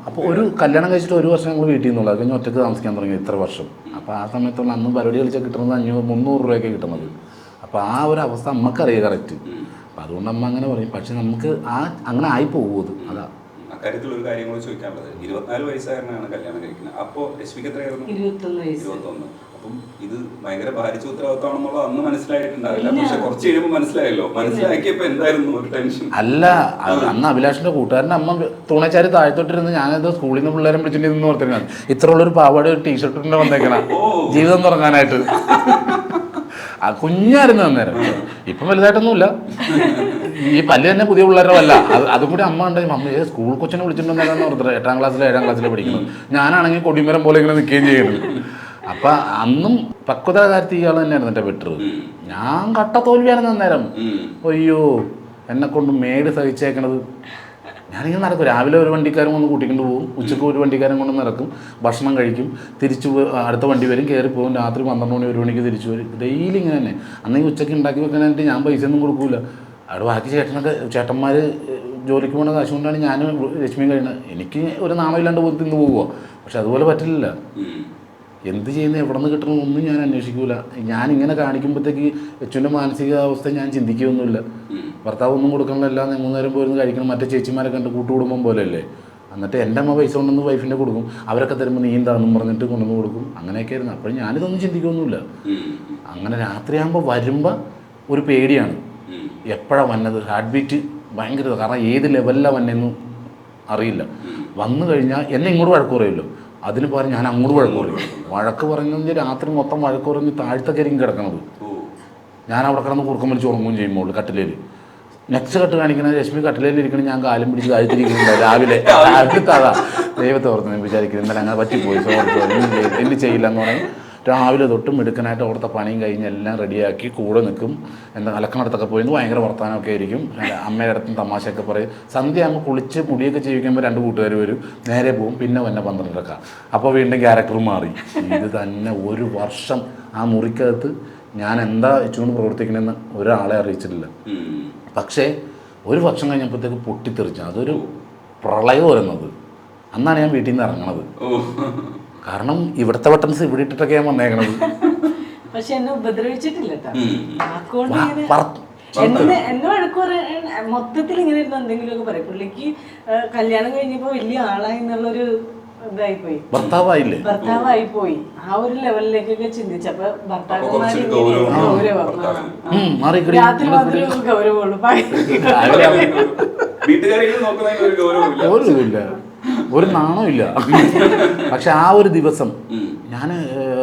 അപ്പോൾ ഒരു കല്യാണം കഴിച്ചിട്ട് 1 വർഷം ഞങ്ങൾ വീട്ടിൽ നിന്നുള്ളത് കഴിഞ്ഞ് ഒറ്റയ്ക്ക് താമസിക്കാൻ തുടങ്ങി ഇത്ര വർഷം. അപ്പോൾ ആ സമയത്തുള്ള അന്ന് പരിപാടി കളിച്ചാൽ കിട്ടുന്നത് 500-300 രൂപയൊക്കെ കിട്ടുന്നത്. അപ്പോൾ ആ ഒരു അവസ്ഥ അമ്മക്കറിയാം കറക്റ്റ്. അപ്പം അതുകൊണ്ട് അമ്മ അങ്ങനെ പറയും. പക്ഷെ നമുക്ക് അങ്ങനെ ആയി പോകുന്നത് അതാ. അക്കാര്യത്തിൽ ഒരു കാര്യം കൂടി ചോദിക്കാനുള്ളത്, 24 വയസ്സുകാരനാണ് കല്യാണം കഴിക്കുന്നത്. അപ്പോൾ രശ്മിക്ക് എത്രയായിരുന്നു? 21. അപ്പം ഇത് ഭയങ്കര ഭാരിച്ച ഉത്തരവാദിത്തമാണെന്നുള്ളത് അന്ന് മനസ്സിലായിട്ടുണ്ടാവില്ല. പക്ഷെ കുറച്ച് കഴിയുമ്പോൾ മനസ്സിലായല്ലോ. മനസ്സിലാക്കിയപ്പോ എന്തായിരുന്നു ഒരു ടെൻഷൻ? അല്ല, അന്ന് അഭിലാഷിന്റെ കൂട്ടുകാരൻ്റെ അമ്മ തൂണച്ചാരി താഴ്ത്തോട്ടിരുന്ന് ഞാനെന്തോ സ്കൂളിൽ നിന്ന് പിള്ളേരെ വിളിച്ചിട്ടുണ്ടെന്ന് ഓർത്തിരുന്നു. ഇത്രയുള്ളൊരു പാവാട ഒരു ടീഷർട്ടിന്റെ വന്നേക്കണ ജീവിതം തുടങ്ങാനായിട്ട്. ആ കുഞ്ഞായിരുന്നു അന്നേരം. ഇപ്പം വലുതായിട്ടൊന്നുമില്ല. ഈ പല്ല് തന്നെ പുതിയ പിള്ളേരുടെ അല്ല. അതും കൂടി അമ്മ ഉണ്ടെങ്കിൽ അമ്മ സ്കൂൾ കൊച്ചിനെ വിളിച്ചിട്ടുണ്ടെന്നാണ് ഓർത്തത്. 8ാം ക്ലാസ്സിലോ 7ാം ക്ലാസ്സിലോ പഠിക്കുന്നത്. ഞാനാണെങ്കിൽ കൊടിമരം പോലെ ഇങ്ങനെ നിൽക്കുകയും ചെയ്യുന്നത്. അപ്പൊ അന്നും പക്വത കാര്യത്തിൽ ഇയാൾ തന്നെയായിരുന്നു എൻ്റെ ബെറ്റർ. ഞാൻ കട്ട തോൽവിയായിരുന്നു അന്നേരം. അയ്യോ, എന്നെ കൊണ്ട് മേട് സഹിച്ചേക്കണത്. ഞാനിങ്ങനെ നടക്കും. രാവിലെ ഒരു വണ്ടിക്കാരൻ കൊണ്ട് കൂട്ടിക്കൊണ്ട് പോകും, ഉച്ചക്ക് ഒരു വണ്ടിക്കാരൻ കൊണ്ട് നടക്കും, ഭക്ഷണം കഴിക്കും, തിരിച്ചു അടുത്ത വണ്ടി വരും, കയറി പോകും, രാത്രി 12 മണി 1 മണിക്ക് തിരിച്ചു വരും. ഡെയിലി ഇങ്ങനെ തന്നെ. അന്നെങ്കിൽ ഉച്ചയ്ക്ക് ഉണ്ടാക്കി വെക്കാനായിട്ട് ഞാൻ പൈസ ഒന്നും കൊടുക്കൂല. അവിടെ ബാക്കി ചേട്ടന്മാർ ജോലിക്ക് പോകുന്ന കാശ് കൊണ്ടാണ് ഞാൻ രശ്മി കഴിയുന്നത്. എനിക്ക് ഒരു നാണമില്ലാണ്ട് പോയി തിന്ന് പോകുക. പക്ഷെ അതുപോലെ പറ്റില്ല. എന്ത് ചെയ്യുന്നത്, എവിടെ നിന്ന് കിട്ടണമെന്നൊന്നും ഞാൻ അന്വേഷിക്കൂല. ഞാനിങ്ങനെ കാണിക്കുമ്പോഴത്തേക്ക് യച്ചുവിൻ്റെ മാനസികാവസ്ഥ ഞാൻ ചിന്തിക്കുകയൊന്നുമില്ല. ഭർത്താവ് ഒന്നും കൊടുക്കണമല്ല, 3 നേരം പോയിരുന്ന് കഴിക്കണം. മറ്റേ ചേച്ചിമാരെ കണ്ട് കൂട്ടുകുടുംബം പോലെയല്ലേ. എന്നിട്ട് എൻ്റെ അമ്മ പൈസ കൊണ്ടുവന്ന് വൈഫിൻ്റെ കൊടുക്കും, അവരൊക്കെ തരുമ്പോൾ നീ എന്താണെന്നും പറഞ്ഞിട്ട് കൊണ്ടുവന്ന് കൊടുക്കും. അങ്ങനെയൊക്കെ ആയിരുന്നു. അപ്പോഴും ഞാനിതൊന്നും ചിന്തിക്കുകയൊന്നുമില്ല. അങ്ങനെ രാത്രിയാകുമ്പോൾ വരുമ്പോൾ ഒരു പേടിയാണ്. എപ്പോഴാണ് വന്നത്, ഹാർട്ട് ബീറ്റ് ഭയങ്കര. കാരണം ഏത് ലെവലിലാണ് വന്നതെന്ന് അറിയില്ല. വന്നു കഴിഞ്ഞാൽ എന്നെ ഇങ്ങോട്ട് വഴക്ക് പറയുമല്ലോ, അതിന് പകരം ഞാൻ അങ്ങോട്ട് വഴക്ക് പറയും. വഴക്ക് പറഞ്ഞെങ്കിൽ രാത്രി മൊത്തം വഴക്ക് പറഞ്ഞ് താഴ്ത്തൊക്കെ ആയിരിക്കും കിടക്കണത്. ഞാൻ അവിടെ കിടന്ന് കുറുക്കം വലിച്ച് ഉറങ്ങുകയും ചെയ്യുമ്പോൾ കട്ടിലേൽ നെക്സ്റ്റ് കട്ട് കാണിക്കുന്നത് രശ്മി കട്ടിലേൽ ഇരിക്കണം, ഞാൻ കാലും പിടിച്ച് താഴ്ത്തിരിക്കുന്നുണ്ട് രാവിലത്തെ അതാ ദൈവത്തെ ഓർത്ത് വിചാരിക്കുന്നത് ഇന്നലെ അങ്ങനെ പറ്റിപ്പോയി, സോറി ഇനി ചെയ്യില്ല എന്ന് പറയും. രാവിലെ തൊട്ടും മിടുക്കനായിട്ട് അവിടുത്തെ പണിയും കഴിഞ്ഞ് എല്ലാം റെഡിയാക്കി കൂടെ നിൽക്കും. എന്താ അലക്കണടുത്തൊക്കെ പോയി ഭയങ്കര വർത്തമാനമൊക്കെ ആയിരിക്കും. അമ്മയുടെ അടുത്തും തമാശയൊക്കെ പറയും. സന്ധ്യ ആകുമ്പോൾ കുളിച്ച് മുടിയൊക്കെ ചെയ്യിക്കുമ്പോൾ 2 കൂട്ടുകാർ വരും, നേരെ പോവും. പിന്നെ 12 അപ്പോൾ വീണ്ടും ക്യാരക്ടർ മാറി. ഇത് തന്നെ 1 വർഷം ആ മുറിക്കകത്ത് ഞാൻ എന്താ ഇച്ചുകൊണ്ട് പ്രവർത്തിക്കണമെന്ന് ഒരാളെ അറിയിച്ചിട്ടില്ല. പക്ഷേ 1 വർഷം കഴിഞ്ഞപ്പോഴത്തേക്ക് പൊട്ടിത്തെറിച്ചു. അതൊരു പ്രളയം വരുന്നത്. അന്നാണ് ഞാൻ വീട്ടിൽ നിന്ന് ഇറങ്ങണത്. കാരണം ഇവിടുത്തെ ബട്ടൺസ് ഇവിടെ ഇട്ടിട്ടൊക്കെ ഞാൻ വന്നേക്കണത്. പക്ഷെ എന്നെ ഉപദ്രവിച്ചിട്ടില്ല എന്നെ വഴക്ക് പറയാൻ മൊത്തത്തിൽ ഇങ്ങനെ ഇരുന്ന് എന്തെങ്കിലുമൊക്കെ പറയും. പുള്ളിക്ക് കല്യാണം കഴിഞ്ഞപ്പോ വലിയ ആളായി എന്നുള്ളൊരു ഇതായിപ്പോയി, ഭർത്താവായി പോയി. ആ ഒരു ലെവലിലേക്കൊക്കെ ചിന്തിച്ചപ്പോ ഭർത്താക്കന്മാര് രാത്രി മാത്രമേ ഗൗരവമുള്ളൂ. ഗൗരവമില്ല, ഒരു നാണമില്ല. പക്ഷെ ആ ഒരു ദിവസം ഞാൻ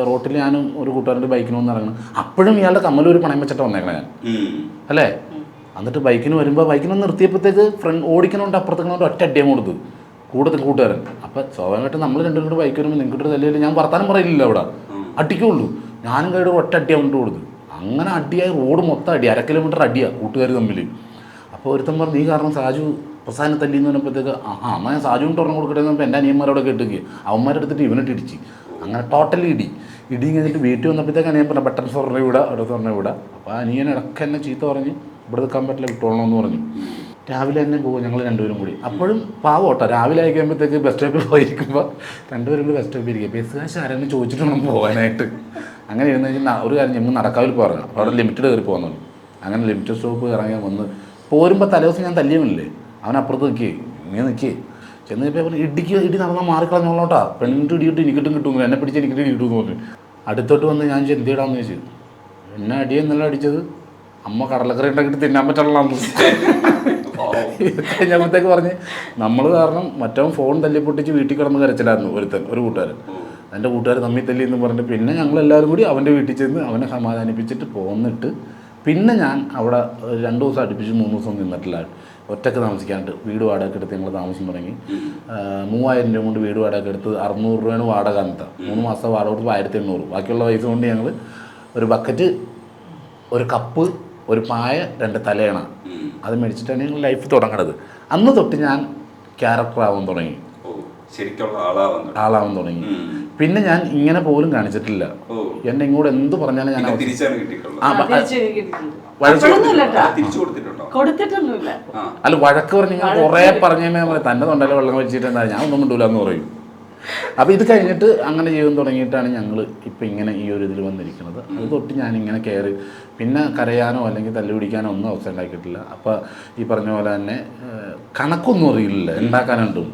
റോട്ടിൽ ഞാനും ഒരു കൂട്ടുകാരൻ്റെ ബൈക്കിന് വന്ന് ഇറങ്ങണം. അപ്പോഴും ഇയാളുടെ കമ്മലൂർ പണയം വെച്ചിട്ട് വന്നേക്കണേ ഞാൻ അല്ലേ. എന്നിട്ട് ബൈക്കിന് വരുമ്പോൾ ബൈക്കിന് നിർത്തിയപ്പോഴത്തേക്ക് ഫ്രണ്ട് ഓടിക്കണോണ്ട് അപ്പുറത്തേക്കണോണ്ട് ഒറ്റ അടിയം കൊടുത്തു കൂട്ടുകാരൻ. അപ്പം സ്വാഭാവികമായിട്ട് നമ്മൾ രണ്ടും കൂടെ ബൈക്ക് വരുമ്പോൾ നിങ്ങൾക്കൊരു തല്ലിയിൽ ഞാൻ വർത്താനം പറയില്ല, അവിടെ അടിക്കുള്ളൂ. ഞാനും കയ്യുടെ ഒറ്റ അടിയാണ് കൊണ്ട് കൊടുത്തു. അങ്ങനെ അടിയായി റോഡ് മൊത്തം അടി, 1/2 കിലോമീറ്റർ അടിയാണ് കൂട്ടുകാർ തമ്മിൽ. അപ്പോൾ ഒരുത്തൻ പറഞ്ഞു നീ കാരണം സാജു പ്രസാദനെ തല്ലിന്ന് പറഞ്ഞപ്പോഴത്തേക്ക് എന്നാൽ ഞാൻ സാജുവിന് തുറന്നു കൊടുക്കട്ടെ എന്ന് എൻ്റെ അനിയന്മാരോടെ കേട്ടുകയെ അവന്മാരെടുത്തിട്ട് ഇവനിട്ട് ഇടിച്ച്. അങ്ങനെ ടോട്ടലി ഇടി കഴിഞ്ഞിട്ട് വീട്ടിൽ വന്നപ്പോഴത്തേക്കാണ് ഞാൻ പറഞ്ഞ ബട്ടൺ സ്വർണ്ണ വിടാം, അവിടെ സ്വർണ്ണ വിടാം. അപ്പോൾ അനിയൻ ഇടയ്ക്ക് എന്നെ ചീത്ത പറഞ്ഞ് ഇവിടെ നിൽക്കാൻ പറ്റില്ല, വിട്ടോളണമെന്ന് പറഞ്ഞു. രാവിലെ തന്നെ പോകും ഞങ്ങൾ 2 പേരും കൂടി. അപ്പോഴും പാവോട്ടോ, രാവിലെ ആയി കഴിയുമ്പോഴത്തേക്ക് ബസ് സ്റ്റോപ്പിൽ പോയിരിക്കുമ്പോൾ 2 പേരും കൂടി ബസ് സ്റ്റോപ്പിൽ ഇരിക്കുക. ബസ് കാശ് ആരെങ്കിലും ചോദിച്ചിട്ട് വേണം പോകാനായിട്ട്. അങ്ങനെ ഇരുന്ന് കഴിഞ്ഞാൽ ഒരു കാര്യം നമ്മൾ നടക്കാവിൽ പോകാറുണ്ട്. അപ്പോൾ അവിടെ ലിമിറ്റഡ് കയറി പോകുന്നുള്ളൂ. അങ്ങനെ ലിമിറ്റഡ് സ്റ്റോപ്പ് ഇറങ്ങി വന്ന് പോരുമ്പോൾ തലേദിവസം ഞാൻ തല്ലിയവനില്ലേ, അവനപ്പുറത്ത് നിൽക്കുകയെ ഇങ്ങനെ നിൽക്കുകയെ ചെന്ന് കഴിഞ്ഞപ്പോൾ ഇടി നടന്നാൽ മാറിക്കളഞ്ഞോളോട്ടാ, പെണ്ണിട്ട് ഇടിയിട്ട് എനിക്കിട്ടും കിട്ടും, എന്നെ പിടിച്ച് എനിക്കിട്ട് ഇടിയിട്ടുമെന്ന് പറഞ്ഞു. അടുത്തോട്ട് വന്ന് ഞാൻ എന്തിടാന്ന് ചോദിച്ചു. എന്നെ അടിയെന്നല്ല അടിച്ചത്, അമ്മ കടലക്കറി ഉണ്ടാക്കിയിട്ട് തിന്നാൻ പറ്റുള്ളൂ. കഴിഞ്ഞപ്പോഴത്തേക്ക് പറഞ്ഞ് നമ്മൾ കാരണം മറ്റവൻ ഫോൺ തല്ലിപ്പൊട്ടിച്ച് വീട്ടിൽ കിടന്ന് കരച്ചിലായിരുന്നു ഒരു കൂട്ടുകാരൻ. എൻ്റെ കൂട്ടുകാർ തമ്മിൽ തല്ലി എന്ന് പറഞ്ഞിട്ട് പിന്നെ ഞങ്ങളെല്ലാവരും കൂടി അവൻ്റെ വീട്ടിൽ ചെന്ന് അവനെ സമാധാനിപ്പിച്ചിട്ട് പോന്നിട്ട് പിന്നെ ഞാൻ അവിടെ 2 ദിവസം അടുപ്പിച്ച് 3 ദിവസം നിന്നിട്ടില്ല. ഒറ്റക്ക് താമസിക്കാനായിട്ട് വീട് വാടക എടുത്ത് ഞങ്ങൾ താമസം തുടങ്ങി. 3000 രൂപ കൊണ്ട് വീട് വാടക എടുത്ത് 600 രൂപയാണ് വാടക അന്നത്തെ. 3 മാസം വാടക കൊടുത്ത് 1800. ബാക്കിയുള്ള പൈസ കൊണ്ട് ഞങ്ങൾ ഒരു ബക്കറ്റ്, ഒരു കപ്പ്, ഒരു പായ, 2 തലയണ അത് മേടിച്ചിട്ടാണ് ഞങ്ങൾ ലൈഫ് തുടങ്ങണത്. അന്ന് തൊട്ട് ഞാൻ ക്യാരക്ടർ ആവാൻ തുടങ്ങി, ആളാവാൻ തുടങ്ങി. പിന്നെ ഞാൻ ഇങ്ങനെ പോലും കാണിച്ചിട്ടില്ല. എന്നെ ഇങ്ങോട്ട് എന്ത് പറഞ്ഞാലും ഞാൻ അല്ല വഴക്ക് പറഞ്ഞ് ഞാൻ കുറേ പറഞ്ഞാൽ തന്നെ തൊണ്ടയിൽ വെള്ളം വെച്ചിട്ടുണ്ടാ ഞാൻ ഒന്നും മിണ്ടൂല എന്ന് പറയും. അപ്പോൾ ഇത് കഴിഞ്ഞിട്ട് അങ്ങനെ ജീവിതം തുടങ്ങിയിട്ടാണ് ഞങ്ങൾ ഇപ്പം ഇങ്ങനെ ഈ ഒരു ഇതിൽ വന്നിരിക്കുന്നത്. അത് തൊട്ട് ഞാനിങ്ങനെ കയറി പിന്നെ കരയാനോ അല്ലെങ്കിൽ തല്ലുപിടിക്കാനോ ഒന്നും അവസരം ഉണ്ടാക്കിയിട്ടില്ല. അപ്പോൾ ഈ പറഞ്ഞ പോലെ തന്നെ കണക്കൊന്നും അറിയില്ല, ഉണ്ടാക്കാനുണ്ടും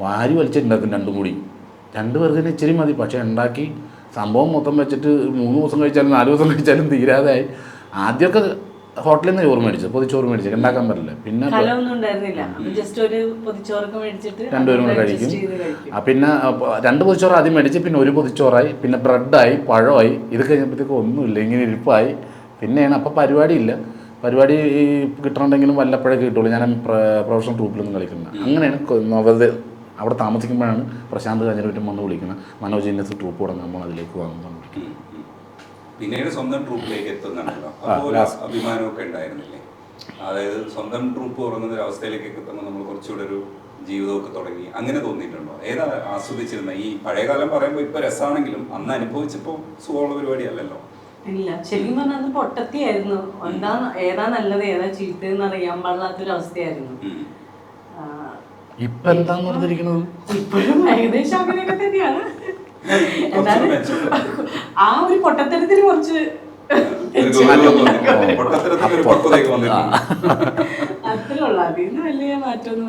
വാരി വലിച്ചിട്ടുണ്ടാക്കും 2 കൂടി. 2 പേർക്ക് തന്നെ ഇച്ചിരി മതി. പക്ഷേ ഉണ്ടാക്കി സംഭവം മൊത്തം വെച്ചിട്ട് 3 ദിവസം കഴിച്ചാലും 4 ദിവസം കഴിച്ചാലും തീരാതായി. ആദ്യമൊക്കെ ഹോട്ടലിൽ നിന്ന് ചോറ് മേടിച്ചു, പൊതിച്ചോറ് മേടിച്ചു, ഉണ്ടാക്കാൻ പറ്റില്ല. പിന്നെ 2 പേരും കൂടെ കഴിക്കും. പിന്നെ 2 പൊതിച്ചോറ് ആദ്യം മേടിച്ച് പിന്നെ 1 പൊതിച്ചോറായി, പിന്നെ ബ്രെഡായി, പഴമായി. ഇത് കഴിഞ്ഞപ്പോഴത്തേക്കും ഒന്നുമില്ല, ഇങ്ങനെ ഇരിപ്പായി. പിന്നെയാണ് അപ്പോൾ പരിപാടിയില്ല. പരിപാടി കിട്ടണമെങ്കിലും വല്ലപ്പോഴേ കിട്ടുള്ളൂ. ഞാൻ പ്രൊഫഷണൽ ട്രൂപ്പിലൊന്നും കളിക്കുന്നത്. അങ്ങനെയാണ് അവിടെ താമസിക്കുമ്പോഴാണ് പ്രശാന്ത് കാഞ്ഞിരപ്പറ്റം വന്ന് വിളിക്കുന്നത്. മനോജ് ഇന്നസ് ട്രൂപ്പ് തുടങ്ങി നമ്മൾ അതിലേക്ക് വന്നു. പിന്നീട് സ്വന്തം ട്രൂപ്പിലേക്ക് എത്തുന്നുണ്ടല്ലോ, അപ്പോൾ അഭിമാനമൊക്കെ ഉണ്ടായിരുന്നില്ലേ? അതായത് സ്വന്തം ട്രൂപ്പ് തുടങ്ങുന്ന ഒരു അവസ്ഥയിലേക്കൊക്കെ എത്തുമ്പോൾ നമ്മൾ കുറച്ചുകൂടെ ഒരു ജീവിതമൊക്കെ തുടങ്ങി, അങ്ങനെ തോന്നിയിട്ടുണ്ടോ? ഏതാ ആസ്വദിച്ചിരുന്ന? ഈ പഴയകാലം പറയുമ്പോൾ ഇപ്പൊ രസമാണെങ്കിലും അന്ന് അനുഭവിച്ചപ്പോൾ സുഖമുള്ള പരിപാടിയല്ലല്ലോ. ഇല്ല, ശരിക്കും പറഞ്ഞാൽ അത് പൊട്ടത്തിയായിരുന്നു. ഏതാ നല്ലത് ഏതാ ചീത്തയെന്ന് അറിയാൻ പാടില്ലാത്തൊരു അവസ്ഥയായിരുന്നു. ഇപ്പൊ എന്താന്ന് പറഞ്ഞിരിക്കുന്നത് ഇപ്പോഴും ഏകദേശം അങ്ങനെയൊക്കെ തന്നെയാണ്. എന്നാലും ആ ഒരു പൊട്ടത്തരത്തിന് കുറച്ച്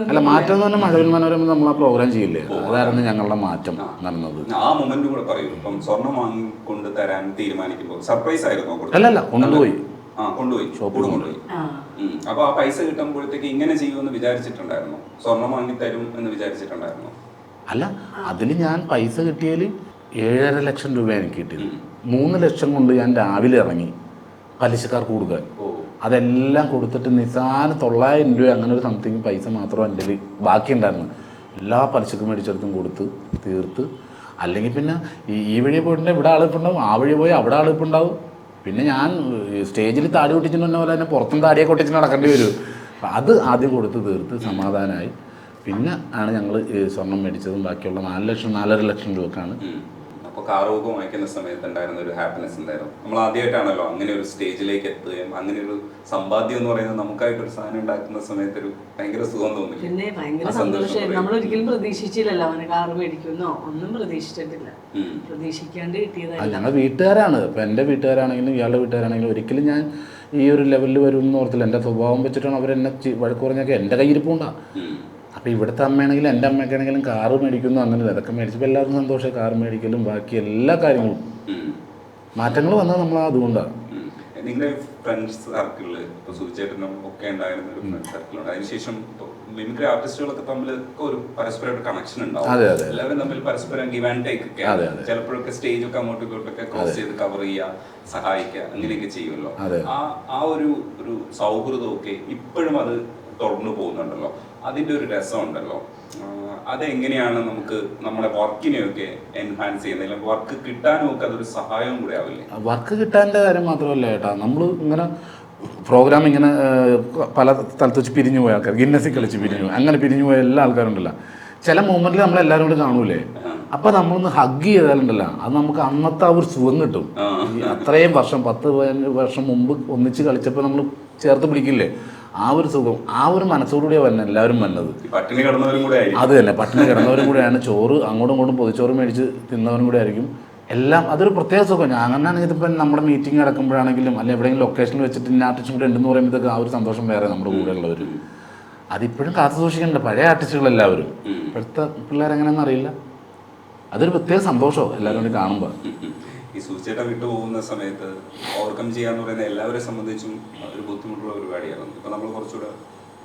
അല്ല മാറ്റം എന്ന് പറഞ്ഞാൽ മഴവിൽ മനോരമ നമ്മൾ ആ പ്രോഗ്രാം ചെയ്യില്ലേ, അതായിരുന്നു ഞങ്ങളുടെ മാറ്റം നടന്നത്. ആ മൊമെന്റ് കൂടെ പറയൂ. ഇപ്പം സ്വർണ്ണം വാങ്ങിക്കൊണ്ട് തരാൻ തീരുമാനിക്കുമ്പോൾ സർപ്രൈസ് ആയിരുന്നു? അല്ലല്ല, കൊണ്ടുപോയി ഷോപ്പിൽ കൊണ്ടുപോയി. അപ്പൊ ആ പൈസ കിട്ടുമ്പോഴത്തേക്ക് ഇങ്ങനെ ചെയ്യുമെന്ന് വിചാരിച്ചിട്ടുണ്ടായിരുന്നു? സ്വർണം വാങ്ങി തരും എന്ന് വിചാരിച്ചിട്ടുണ്ടായിരുന്നു? അല്ല, അതിൽ ഞാൻ പൈസ കിട്ടിയാൽ 7.5 ലക്ഷം രൂപ എനിക്ക് കിട്ടിയത്. 3 ലക്ഷം കൊണ്ട് ഞാൻ രാവിലെ ഇറങ്ങി പലിശക്കാർക്ക് കൊടുക്കാൻ. അതെല്ലാം കൊടുത്തിട്ട് നിസാന 900 രൂപ അങ്ങനെ ഒരു സംതിങ് പൈസ മാത്രം എൻ്റെ കയ്യിൽ ബാക്കിയുണ്ടായിരുന്നു. എല്ലാ പലിശക്കും മേടിച്ചെടുത്തും കൊടുത്ത് തീർത്ത്. അല്ലെങ്കിൽ പിന്നെ ഈ വഴി പോയിട്ടുണ്ടെങ്കിൽ ഇവിടെ ആളിപ്പുണ്ടാവും, ആ വഴി പോയി അവിടെ ആളിപ്പുണ്ടാവും. പിന്നെ ഞാൻ സ്റ്റേജിൽ താടി കൊട്ടിച്ചിട്ടുണ്ടെന്ന പോലെ തന്നെ പുറത്തും താടിയൊക്കെ കൊട്ടിച്ചിട്ട് നടക്കേണ്ടി വരും. അപ്പം അത് ആദ്യം കൊടുത്ത് തീർത്ത് സമാധാനമായി. പിന്നെ ആണ് ഞങ്ങൾ സ്വർണം മേടിച്ചതും ബാക്കിയുള്ള 4 ലക്ഷം 4.5 ലക്ഷം രൂപക്കാണ്. അപ്പോൾ കാറൊക്കെ വാങ്ങിക്കുന്ന സമയത്ത് ഉണ്ടായിരുന്ന ഒരു ഹാപ്പിനെസ് ഉണ്ടായിരുന്നു. നമ്മൾ ആദ്യമായിട്ടാണല്ലോ അങ്ങനെ ഒരു സ്റ്റേജിലേക്ക് എത്തുകയും അങ്ങനെ ഒരു സമ്പാദ്യം എന്ന് പറയുന്നത് നമുക്കായിട്ടൊരു സാധനം ഉണ്ടാക്കുന്ന സമയത്ത് ഒരു ഭയങ്കര സുഖം തോന്നി. പിന്നെ ഭയങ്കര സന്തോഷമായിരുന്നു. നമ്മൾ ഒരിക്കലും പ്രതീക്ഷിച്ചില്ലല്ലോ അവന് കാറ് മേടിക്കുന്നോ, ഒന്നും പ്രതീക്ഷിച്ചിട്ടില്ല. പ്രതീക്ഷിക്കാണ്ട് കിട്ടിയതായി. ഞങ്ങൾ വീട്ടുകാരാണ്. ഇപ്പം എൻ്റെ വീട്ടുകാരാണെങ്കിലും ഇയാളുടെ വീട്ടുകാരാണെങ്കിലും ഒരിക്കലും ഞാൻ ഈ ഒരു ലെവലിൽ വരും എന്ന് ഓർത്തില്ല. എൻ്റെ സ്വഭാവം വെച്ചിട്ടാണ് അവരെന്നെ വഴക്ക് പറഞ്ഞൊക്കെ എൻ്റെ കയ്യിരിപ്പുണ്ടാ. അപ്പോൾ ഇവിടുത്തെ അമ്മയാണെങ്കിലും എൻ്റെ അമ്മയ്ക്കാണെങ്കിലും കാറ് മേടിക്കുന്നു, അങ്ങനെ അതൊക്കെ മേടിച്ചപ്പോൾ എല്ലാവർക്കും സന്തോഷം. കാറ് മേടിക്കലും ബാക്കി എല്ലാ കാര്യങ്ങളും മാറ്റങ്ങൾ വന്നത് നമ്മൾ അതുകൊണ്ടാണ്. നിങ്ങളുടെ ഫ്രണ്ട്സ് സർക്കിളിൽ ഇപ്പോൾ സുചേട്ടനും ഒക്കെ ഉണ്ടായിരുന്ന ഒരു ഫ്രണ്ട് സർക്കിളുണ്ട്. അതിനുശേഷം മിമിക്രി ആർട്ടിസ്റ്റുകളൊക്കെ തമ്മിൽ ഒരു പരസ്പരം ഒരു കണക്ഷൻ ഉണ്ടാവും. എല്ലാവരും തമ്മിൽ പരസ്പരം ഗിവ് ആൻഡ് ടേക്ക് ഒക്കെ. ചിലപ്പോഴൊക്കെ സ്റ്റേജ് ഒക്കെ അങ്ങോട്ടും ഇങ്ങോട്ടൊക്കെ ക്രോസ് ചെയ്ത് കവർ ചെയ്യുക, സഹായിക്കുക, അങ്ങനെയൊക്കെ ചെയ്യുമല്ലോ. ആ ഒരു സൗഹൃദമൊക്കെ ഇപ്പോഴും അത് തുടർന്നു പോകുന്നുണ്ടല്ലോ. അതിൻ്റെ ഒരു രസമുണ്ടല്ലോ. അതെങ്ങനെയാണ് നമുക്ക് നമ്മുടെ വർക്കിനെയൊക്കെ എൻഹാൻസ് ചെയ്യുന്നത്? വർക്ക് കിട്ടാനും ഒക്കെ അതൊരു സഹായവും കൂടെ ആവില്ലേ? വർക്ക് കിട്ടാൻ്റെ കാര്യം മാത്രമല്ല ചേട്ടാ, നമ്മൾ ഇങ്ങനെ പ്രോഗ്രാം ഇങ്ങനെ പല സ്ഥലത്ത് വെച്ച് പിരിഞ്ഞു പോയ ആൾക്കാർ, ഗിന്നസിൽ കളിച്ച് പിരിഞ്ഞു, അങ്ങനെ പിരിഞ്ഞു പോയ എല്ലാ ആൾക്കാരുണ്ടല്ലോ. ചില മൂമെന്റിൽ നമ്മളെല്ലാവരും കൂടി കാണൂലേ, അപ്പം നമ്മളൊന്ന് ഹഗ് ചെയ്താലുണ്ടല്ലോ, അത് നമുക്ക് അന്നത്തെ ആ ഒരു സുഖം കിട്ടും. അത്രയും വർഷം 10-15 വർഷം മുമ്പ് ഒന്നിച്ച് കളിച്ചപ്പോൾ നമ്മൾ ചേർത്ത് പിടിക്കില്ലേ, ആ ഒരു സുഖം, ആ ഒരു മനസ്സോടുകൂടിയാണ് വന്നത് എല്ലാവരും വന്നത്. അത് തന്നെ, പട്ടിണി കിടന്നവരും കൂടെയാണ്. ചോറ് അങ്ങോട്ടും ഇങ്ങോട്ടും പൊതിച്ചോറ് മേടിച്ച് തിന്നവരും കൂടെ ആയിരിക്കും എല്ലാം. അതൊരു പ്രത്യേക സുഖം. ഞാൻ അങ്ങനെയാണെങ്കിൽ ഇതിപ്പം നമ്മുടെ മീറ്റിംഗ് നടക്കുമ്പോഴാണെങ്കിലും അല്ലെങ്കിൽ എവിടെയെങ്കിലും ലൊക്കേഷനിൽ വെച്ചിട്ട് ഇന്ന ആർട്ടിസ്റ്റും കൂടെ ഉണ്ടെന്ന് പറയുമ്പോഴത്തേക്ക് ആ ഒരു സന്തോഷം വേറെ നമ്മുടെ കൂടെ ഉള്ളവർ. അതിപ്പോഴും കാത്തു സൂക്ഷിക്കേണ്ട പഴയ ആർട്ടിസ്റ്റുകളെല്ലാവരും. ഇപ്പോഴത്തെ പിള്ളേരെങ്ങനെയാണെന്ന് അറിയില്ല. അതൊരു പ്രത്യേക സന്തോഷമോ എല്ലാവരും കൂടി കാണുമ്പോൾ. ഈ സൂചിച്ചേട്ട വിട്ടു പോകുന്ന സമയത്ത് ഓവർകം ചെയ്യാന്ന് പറയുന്നത് എല്ലാവരെ സംബന്ധിച്ചും ഒരു ബുദ്ധിമുട്ടുള്ള ഒരു കാര്യമായിരുന്നു. ഇപ്പം നമ്മൾ കുറച്ചുകൂടെ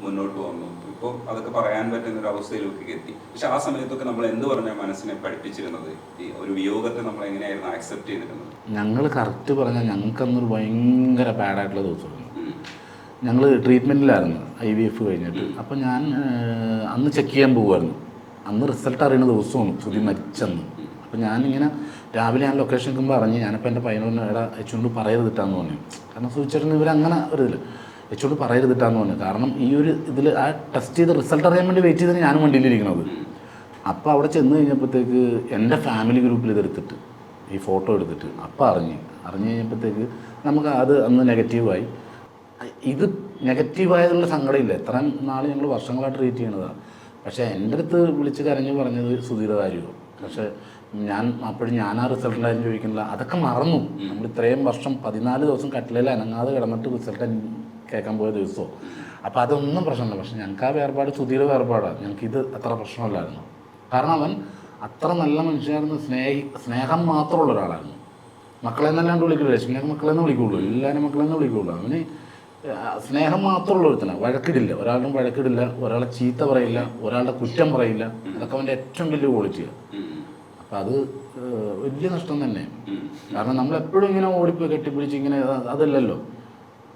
മുന്നോട്ട് വന്നു, ഇപ്പോൾ അതൊക്കെ പറയാൻ പറ്റുന്ന ഒരു അവസ്ഥയിലൊക്കെ എത്തി. പക്ഷെ ആ സമയത്തൊക്കെ നമ്മൾ എന്ത് പറഞ്ഞാൽ മനസ്സിനെ പഠിപ്പിച്ചിരുന്നത്? ഈ ഒരു വിയോഗത്തെ നമ്മൾ എങ്ങനെയായിരുന്നു ആക്സെപ്റ്റ് ചെയ്തിരുന്നത്? ഞങ്ങൾ കറക്റ്റ് പറഞ്ഞാൽ ഞങ്ങൾക്കന്നൊരു ഭയങ്കര ബാഡായിട്ടുള്ള ദിവസമായിരുന്നു. ഞങ്ങൾ ട്രീറ്റ്മെൻറ്റിലായിരുന്നു IVF കഴിഞ്ഞിട്ട്. അപ്പം ഞാൻ അന്ന് ചെക്ക് ചെയ്യാൻ പോകുമായിരുന്നു. അന്ന് റിസൾട്ട് അറിയുന്ന ദിവസമാണ് സുധി മരിച്ചെന്ന്. അപ്പം ഞാനിങ്ങനെ രാവിലെ ഞാൻ ലൊക്കേഷൻ നിൽക്കുമ്പോൾ അറിഞ്ഞ് ഞാനിപ്പോൾ എൻ്റെ പയ്യനോട് എടാ എച്ചുകൊണ്ട് പറയരുതിട്ടാന്ന് പറഞ്ഞു. കാരണം സൂചിച്ചേട്ടന് ഇവരങ്ങനെ ഒരു ഇതിൽ എച്ചുകൊണ്ട് പറയരുതിട്ടാന്ന് പറഞ്ഞു. കാരണം ഈ ഒരു ഇതിൽ ആ ടെസ്റ്റ് ചെയ്ത് റിസൾട്ട് അറിയാൻ വേണ്ടി വെയിറ്റ് ചെയ്താണ് ഞാനും വണ്ടിയിലിരിക്കുന്നത്. അപ്പോൾ അവിടെ ചെന്ന് കഴിഞ്ഞപ്പോഴത്തേക്ക് എൻ്റെ ഫാമിലി ഗ്രൂപ്പിൽ ഇതെടുത്തിട്ട് ഈ ഫോട്ടോ എടുത്തിട്ട് അപ്പം അറിഞ്ഞ് കഴിഞ്ഞപ്പോഴത്തേക്ക് നമുക്ക് അത് അന്ന് നെഗറ്റീവായി. ഇത് നെഗറ്റീവായതുള്ള സങ്കടമില്ല. എത്ര നാൾ ഞങ്ങൾ വർഷങ്ങളായിട്ട് ട്രീറ്റ് ചെയ്യണതാണ്. പക്ഷേ എൻ്റെ അടുത്ത് വിളിച്ച് കരഞ്ഞ് പറഞ്ഞത് സുധീയുടെ കാര്യമോ. പക്ഷേ ഞാൻ അപ്പോഴും ഞാൻ ആ റിസൾട്ടിലാരും ചോദിക്കുന്നില്ല. അതൊക്കെ മറന്നു. നമ്മൾ ഇത്രയും വർഷം 14 ദിവസം കട്ടിലയിൽ അനങ്ങാതെ കിടന്നിട്ട് റിസൾട്ട് കേൾക്കാൻ പോയ ദിവസമോ. അപ്പോൾ അതൊന്നും പ്രശ്നമില്ല. പക്ഷെ ഞങ്ങൾക്ക് ആ വേർപാട് സുധീയുടെ വേർപാടാണ്. ഞങ്ങൾക്കിത് അത്ര പ്രശ്നമില്ലായിരുന്നു. കാരണം അവൻ അത്ര നല്ല മനുഷ്യനായിരുന്നു. സ്നേഹം മാത്രമുള്ള ഒരാളായിരുന്നു. മക്കളെ എന്നല്ലാണ്ട് വിളിക്കില്ല, ലക്ഷ്മിയൊക്കെ മക്കളെന്ന് വിളിക്കുള്ളൂ, എല്ലാവരും മക്കളെന്ന് വിളിക്കുള്ളൂ. അവന് സ്നേഹം മാത്രമുള്ള ഒരുത്തനാണ്. വഴക്കിടില്ല, ഒരാളും വഴക്കിടില്ല, ഒരാളെ ചീത്ത പറയില്ല, ഒരാളുടെ കുറ്റം പറയില്ല. അതൊക്കെ അവൻ്റെ ഏറ്റവും വലിയ ക്വാളിറ്റിയാണ്. അപ്പം അത് വലിയ നഷ്ടം തന്നെ. കാരണം നമ്മളെപ്പോഴും ഇങ്ങനെ ഓടിപ്പോയി കെട്ടിപ്പിടിച്ച് ഇങ്ങനെ അതല്ലല്ലോ.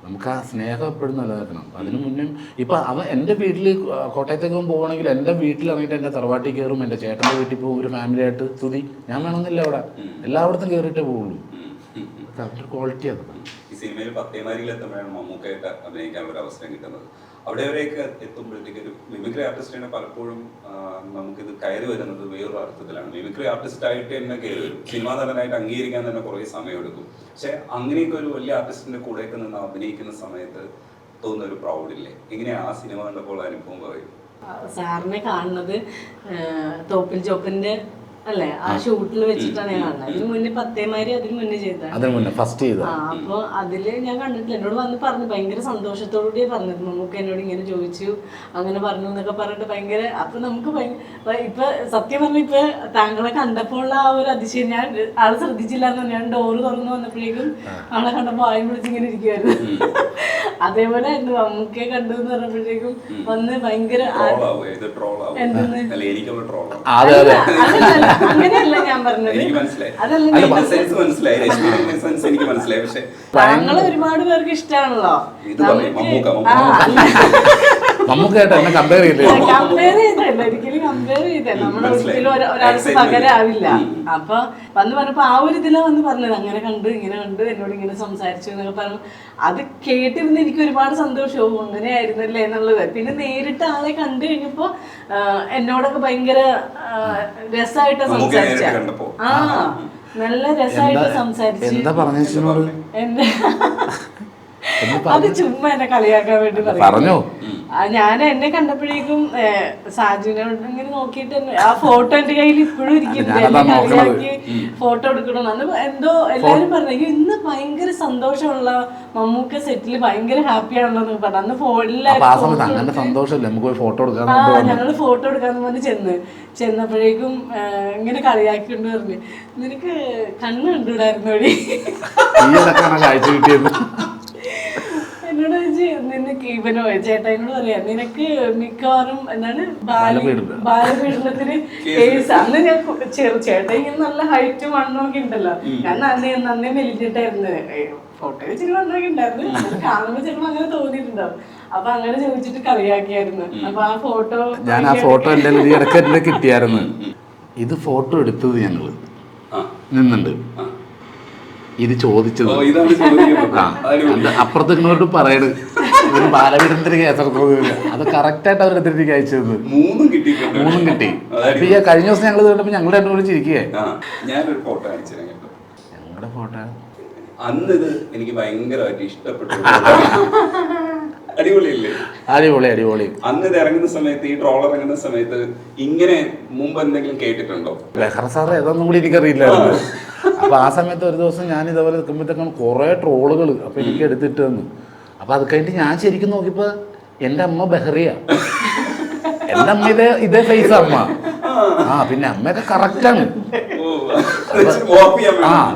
നമുക്ക് ആ സ്നേഹം എപ്പോഴും നിലനിൽക്കണം. അതിന് മുന്നേ ഇപ്പം അവൻ എൻ്റെ വീട്ടിൽ കോട്ടയത്തേക്ക് പോവുകയാണെങ്കിൽ എൻ്റെ വീട്ടിലിറങ്ങിയിട്ട് എൻ്റെ തറവാട്ടിൽ കയറും, എൻ്റെ ചേട്ടൻ്റെ വീട്ടിൽ പോകും, ഒരു ഫാമിലിയായിട്ട് സ്തുതി. ഞാൻ വേണമെന്നില്ല അവിടെ എല്ലായിടത്തും കയറിയിട്ടേ പോവുള്ളൂ. അവരുടെ ക്വാളിറ്റി അതാണ്. ഈ സിനിമയിൽ പത്തേമാരിയിൽ എത്തുമ്പോഴാണ് മമ്മൂക്കായിട്ട് അഭിനയിക്കാനുള്ള ഒരു അവസരം കിട്ടുന്നത്. അവിടെയൊക്കെ എത്തുമ്പോഴത്തേക്ക് ഒരു മിമിക്രി ആർട്ടിസ്റ്റിനെ പലപ്പോഴും നമുക്കിത് കയറി വരുന്നത് വേറൊരു അർത്ഥത്തിലാണ്. മിമിക്രി ആർട്ടിസ്റ്റായിട്ട് തന്നെ കയറി വരും, സിനിമാ നടനായിട്ട് അംഗീകരിക്കാൻ തന്നെ കുറേ സമയമെടുക്കും. പക്ഷെ അങ്ങനെയൊക്കെ ഒരു വലിയ ആർട്ടിസ്റ്റിന്റെ കൂടെയൊക്കെ നിന്ന് അഭിനയിക്കുന്ന സമയത്ത് തോന്നുന്ന ഒരു പ്രൗഡില്ലേ? എങ്ങനെയാ ആ സിനിമ കണ്ടപ്പോൾ അനുഭവം പറയും? സാറിനെ കാണുന്നത് തോപ്പിൽ ചോപ്പിന്റെ അല്ലേ, ആ ഷൂട്ടിൽ വെച്ചിട്ടാണ് ഞാൻ കാണുന്നത്. അതിന് മുന്നേ പത്തേമാരി അതിന് മുന്നേ ചെയ്തതാണ്. അപ്പൊ അതില് ഞാൻ കണ്ടിട്ടില്ല. എന്നോട് വന്ന് പറഞ്ഞു, ഭയങ്കര സന്തോഷത്തോടുകൂടിയേ പറഞ്ഞത്. നമുക്ക് എന്നോട് ഇങ്ങനെ ചോദിച്ചു, അങ്ങനെ പറഞ്ഞു എന്നൊക്കെ പറഞ്ഞിട്ട് ഭയങ്കര. അപ്പൊ നമുക്ക് ഇപ്പൊ സത്യം പറഞ്ഞ ഇപ്പൊ താങ്കളെ കണ്ടപ്പോൾ ആ ഒരു അതിശയം ഞാൻ ആള് ശ്രദ്ധിച്ചില്ല എന്ന്. ഞാൻ ഡോറ് തുറന്നു വന്നപ്പോഴേക്കും ആളെ കണ്ടപ്പോ ആയും വിളിച്ചിങ്ങനെ ഇരിക്കുവായിരുന്നു. അതേപോലെ ആയിരുന്നു മമ്മൂക്കയെ കണ്ടു എന്ന് പറഞ്ഞപ്പോഴേക്കും വന്ന് ഭയങ്കര. അങ്ങനെയല്ല ഞാൻ പറഞ്ഞത്. എനിക്ക് മനസ്സിലായി, അതല്ല എന്റെ സെൻസ് മനസ്സിലായി, രശ്മിയുടെ സെൻസ് എനിക്ക് മനസ്സിലായി. പക്ഷെ താങ്കളെ ഒരുപാട് പേർക്ക് ഇഷ്ടമാണല്ലോ. ഇത് പറയും മമ്മൂക്കായിട്ട് എന്നെ കമ്പയർ ചെയ്തില്ലേ? കമ്പയർ ചെയ്തല്ല, ഒരിക്കലും കമ്പയർ ചെയ്തല്ല. നമ്മുടെ ഒരിക്കലും ഒരാൾക്ക് പകരാവില്ല. അപ്പൊ വന്ന് പറഞ്ഞപ്പോ ആ ഒരു ഇതിലാ വന്ന് പറഞ്ഞത്, അങ്ങനെ കണ്ടു ഇങ്ങനെ കണ്ടു എന്നോട് ഇങ്ങനെ സംസാരിച്ചു എന്നൊക്കെ പറഞ്ഞു. അത് കേട്ടിരുന്ന് എനിക്ക് ഒരുപാട് സന്തോഷവും അങ്ങനെ ആയിരുന്നല്ലേ എന്നുള്ളത്. പിന്നെ നേരിട്ട് ആളെ കണ്ടു കഴിഞ്ഞപ്പോ എന്നോടൊക്കെ ഭയങ്കര രസമായിട്ട് സംസാരിച്ച. ആ നല്ല രസമായിട്ട് സംസാരിച്ചു. എന്താ പറഞ്ഞു? അത് ചുമ്മാ എന്നെ കളിയാക്കാൻ വേണ്ടി പറഞ്ഞു. ഞാൻ എന്നെ കണ്ടപ്പോഴേക്കും സാജുവിനോട് ഇങ്ങനെ നോക്കിയിട്ട് ആ ഫോട്ടോ എന്റെ കയ്യിൽ ഇപ്പോഴും ഇരിക്കുന്നുണ്ട്. എന്നെ കളിയാക്കി ഫോട്ടോ എടുക്കണം. അന്ന് എന്തോ എല്ലാരും പറഞ്ഞു ഇന്ന് ഭയങ്കര സന്തോഷമുള്ള മമ്മൂക്ക സെറ്റിൽ ഭയങ്കര ഹാപ്പി ആണല്ലോ എന്ന് പറഞ്ഞു. അന്ന് ഞങ്ങള് ഫോട്ടോ എടുക്കാന്ന് പറഞ്ഞ് ചെന്നപ്പോഴേക്കും ഇങ്ങനെ കളിയാക്കിണ്ട് പറഞ്ഞു, നിനക്ക് കണ്ണ് കണ്ടുവിടായിരുന്നു വഴി. എന്നോട് ചോദിച്ചു, നിനക്ക് ഇവനോ ചേട്ടായിനോട് പറയാ, നിനക്ക് മിക്കവാറും എന്താണ് ബാലപീഡനത്തിന് കേസ്. അന്ന് ഞാൻ ചേട്ടാ ഇങ്ങനെ നല്ല ഹൈറ്റും വണ്ണമൊക്കെ ഉണ്ടല്ലോ. ഞാൻ നന്നേ മെലിഞ്ഞിട്ടായിരുന്നു. ഫോട്ടോ വെച്ചിട്ട് വണ്ണമൊക്കെ ഉണ്ടായിരുന്നു. കാണുമ്പോ ചിലപ്പോ അങ്ങനെ തോന്നിയിട്ടുണ്ടാവും. അപ്പൊ അങ്ങനെ ചോദിച്ചിട്ട് കളിയാക്കിയായിരുന്നു. അപ്പൊ ആ ഫോട്ടോ ഞാൻ ആ ഫോട്ടോ എന്റെ ഇടയ്ക്ക് കിട്ടിയായിരുന്നു. ഇത് ഫോട്ടോ എടുത്തത് ഞങ്ങള് നിന്നുണ്ട്, ഇത് ചോദിച്ചത് അപ്പുറത്ത് ഇങ്ങോട്ട് പറയണ് ഒരു ബാലപീഡനത്തിന് കേസെടുത്തത്. അത് കറക്റ്റായിട്ട് അവരെടുത്തിട്ട് അയച്ചത്. മൂന്നും കിട്ടി. അപ്പൊ ഈ കഴിഞ്ഞ ദിവസം ഞങ്ങൾ കണ്ടപ്പോ ഞങ്ങൾ രണ്ടും കൂടി ചിരിക്കുകയെ. ഞാനൊരു ഫോട്ടോ അയച്ചു ഞങ്ങളുടെ ഫോട്ടോ അന്ന് ഇത് എനിക്ക് ഭയങ്കരമായിട്ട് ഇഷ്ടപ്പെട്ടു. അടിപൊളിയല്ലേ? അടിപൊളി. അന്ന് ഇത് ഇറങ്ങുന്ന സമയത്ത്, ഈ ട്രോൾ ഇറങ്ങുന്ന സമയത്ത് ഇങ്ങനെ മുമ്പ് എന്തെങ്കിലും കേട്ടിട്ടുണ്ടോ? ബെഹ്റ സാർ ഏതൊന്നും കൂടി എനിക്കറിയില്ലായിരുന്നു. അപ്പൊ ആ സമയത്ത് ഒരു ദിവസം ഞാൻ ഇതേപോലെ നിൽക്കുമ്പോഴത്തേക്കാണ് കുറെ ട്രോളുകൾ. അപ്പൊ എനിക്ക് എടുത്തിട്ട് തന്നു. അപ്പൊ അത് കഴിഞ്ഞിട്ട് ഞാൻ ശരിക്കും നോക്കിയപ്പോ എന്റെ അമ്മ ബെഹ്റിയ, എന്റെ അമ്മ ഇതേ ഫേസ് അമ്മ. പിന്നെ അമ്മയൊക്കെ കറക്റ്റാണ്.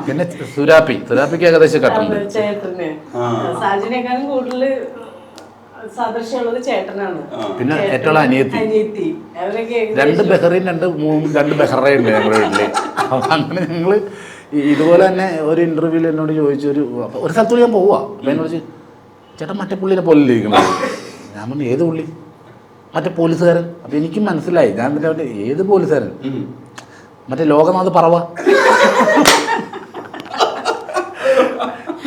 പിന്നെ സുരാപ്പിക്ക് ഏകദേശം കട്ടുണ്ട്. പിന്നെ ഏറ്റവും അനിയത്തി. രണ്ട് ബെഹ്റയും രണ്ട് ബെഹ്റയുണ്ട് ഞങ്ങളുടെ വീട്ടില്. അപ്പൊ അങ്ങനെ ഞങ്ങള് ഇതുപോലെ തന്നെ ഒരു ഇന്റർവ്യൂവിൽ എന്നോട് ചോദിച്ചു, ഒരു സ്ഥലത്തോട് ഞാൻ പോവാ. അപ്പൊ എന്നോട് ചോദിച്ചു, ചേട്ടാ മറ്റേ പുള്ളിനെ പോലെ ഇരിക്കണം. ഞാൻ പറഞ്ഞു, ഏത് പുള്ളി? മറ്റേ പോലീസുകാരൻ. അപ്പൊ എനിക്കും മനസ്സിലായി. ഞാൻ എന്നിട്ട് ഏത് പോലീസുകാരൻ? മറ്റേ ലോകനാഥ് പറവ.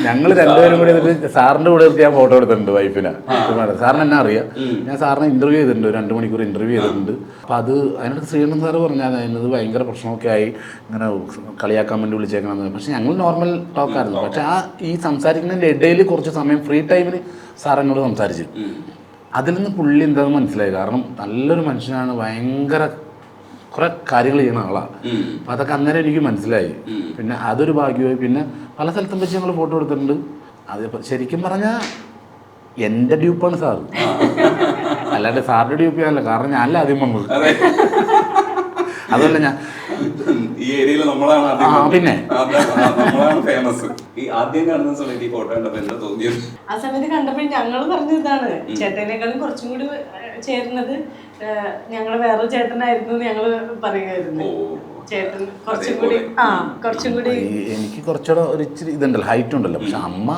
ഞങ്ങൾ രണ്ടുപേരും കൂടി എന്നിട്ട് സാറിന്റെ കൂടെ ഞാൻ ഫോട്ടോ എടുത്തിട്ടുണ്ട് വൈഫിനെ. സാറിന് എന്നെ അറിയാം. ഞാൻ സാറിനെ ഇന്റർവ്യൂ ചെയ്തിട്ടുണ്ട്, 2 മണിക്കൂർ ഇന്റർവ്യൂ ചെയ്തിട്ടുണ്ട്. അപ്പൊ അത് അതിനകത്ത് ശ്രീകണ്ഠൻ സാറ് പറഞ്ഞാൽ അതിനത് ഭയങ്കര പ്രശ്നമൊക്കെ ആയി, ഇങ്ങനെ കളിയാക്കാൻ വേണ്ടി വിളിച്ചേക്കണമെന്ന്. പക്ഷെ ഞങ്ങൾ നോർമൽ ടോക്കായിരുന്നു. പക്ഷെ ഈ സംസാരിക്കുന്നതിന്റെ ഇടയിൽ കുറച്ച് സമയം ഫ്രീ ടൈമിൽ സാർ എന്നോട് സംസാരിച്ചു. അതിൽ നിന്ന് പുള്ളി എന്താണെന്ന് മനസ്സിലായി. കാരണം നല്ലൊരു മനുഷ്യനാണ്, ഭയങ്കര കുറെ കാര്യങ്ങൾ ചെയ്യുന്ന ആളാണ്. അപ്പം അതൊക്കെ അന്നേരം എനിക്ക് മനസ്സിലായി. പിന്നെ അതൊരു ഭാഗ്യമായി. പിന്നെ പല സ്ഥലത്തും വെച്ച് ഞങ്ങൾ ഫോട്ടോ എടുത്തിട്ടുണ്ട്. അത് ശരിക്കും പറഞ്ഞാൽ എൻ്റെ ഡ്യൂപ്പാണ് സാറ്, അല്ലാണ്ട് സാറിൻ്റെ ഡ്യൂപ്പിയാണല്ലോ. കാരണം ഞാനല്ല ആദ്യം വന്നത്. അതല്ല ഞാൻ ഈ ഏരിയയിൽ നമ്മളാണ് പിന്നെ നമ്മളാണ് ഫേമസ്. ഈ ആദ്യം കാണുന്ന സമയത്ത് ഈ ഫോട്ടോ കണ്ടപ്പോൾ എന്താ തോന്നിയത്? ആ സമയത്ത് കണ്ടപ്പോൾ ഞങ്ങൾ പറഞ്ഞതാണ്, ചേട്ടനേക്കാളും കുറച്ചും കൂടി ചേരുന്നത് ഞങ്ങള് വേറെ ചേട്ടനായിരുന്നു ഞങ്ങള് പറയുമായിരുന്നു. ചേട്ടൻ കുറച്ചും കൂടി എനിക്ക് കുറച്ചുകൂടെ ഒരു ഇച്ചിരി ഇതുണ്ടല്ലോ, ഹൈറ്റ് ഉണ്ടല്ലോ. പക്ഷെ അമ്മ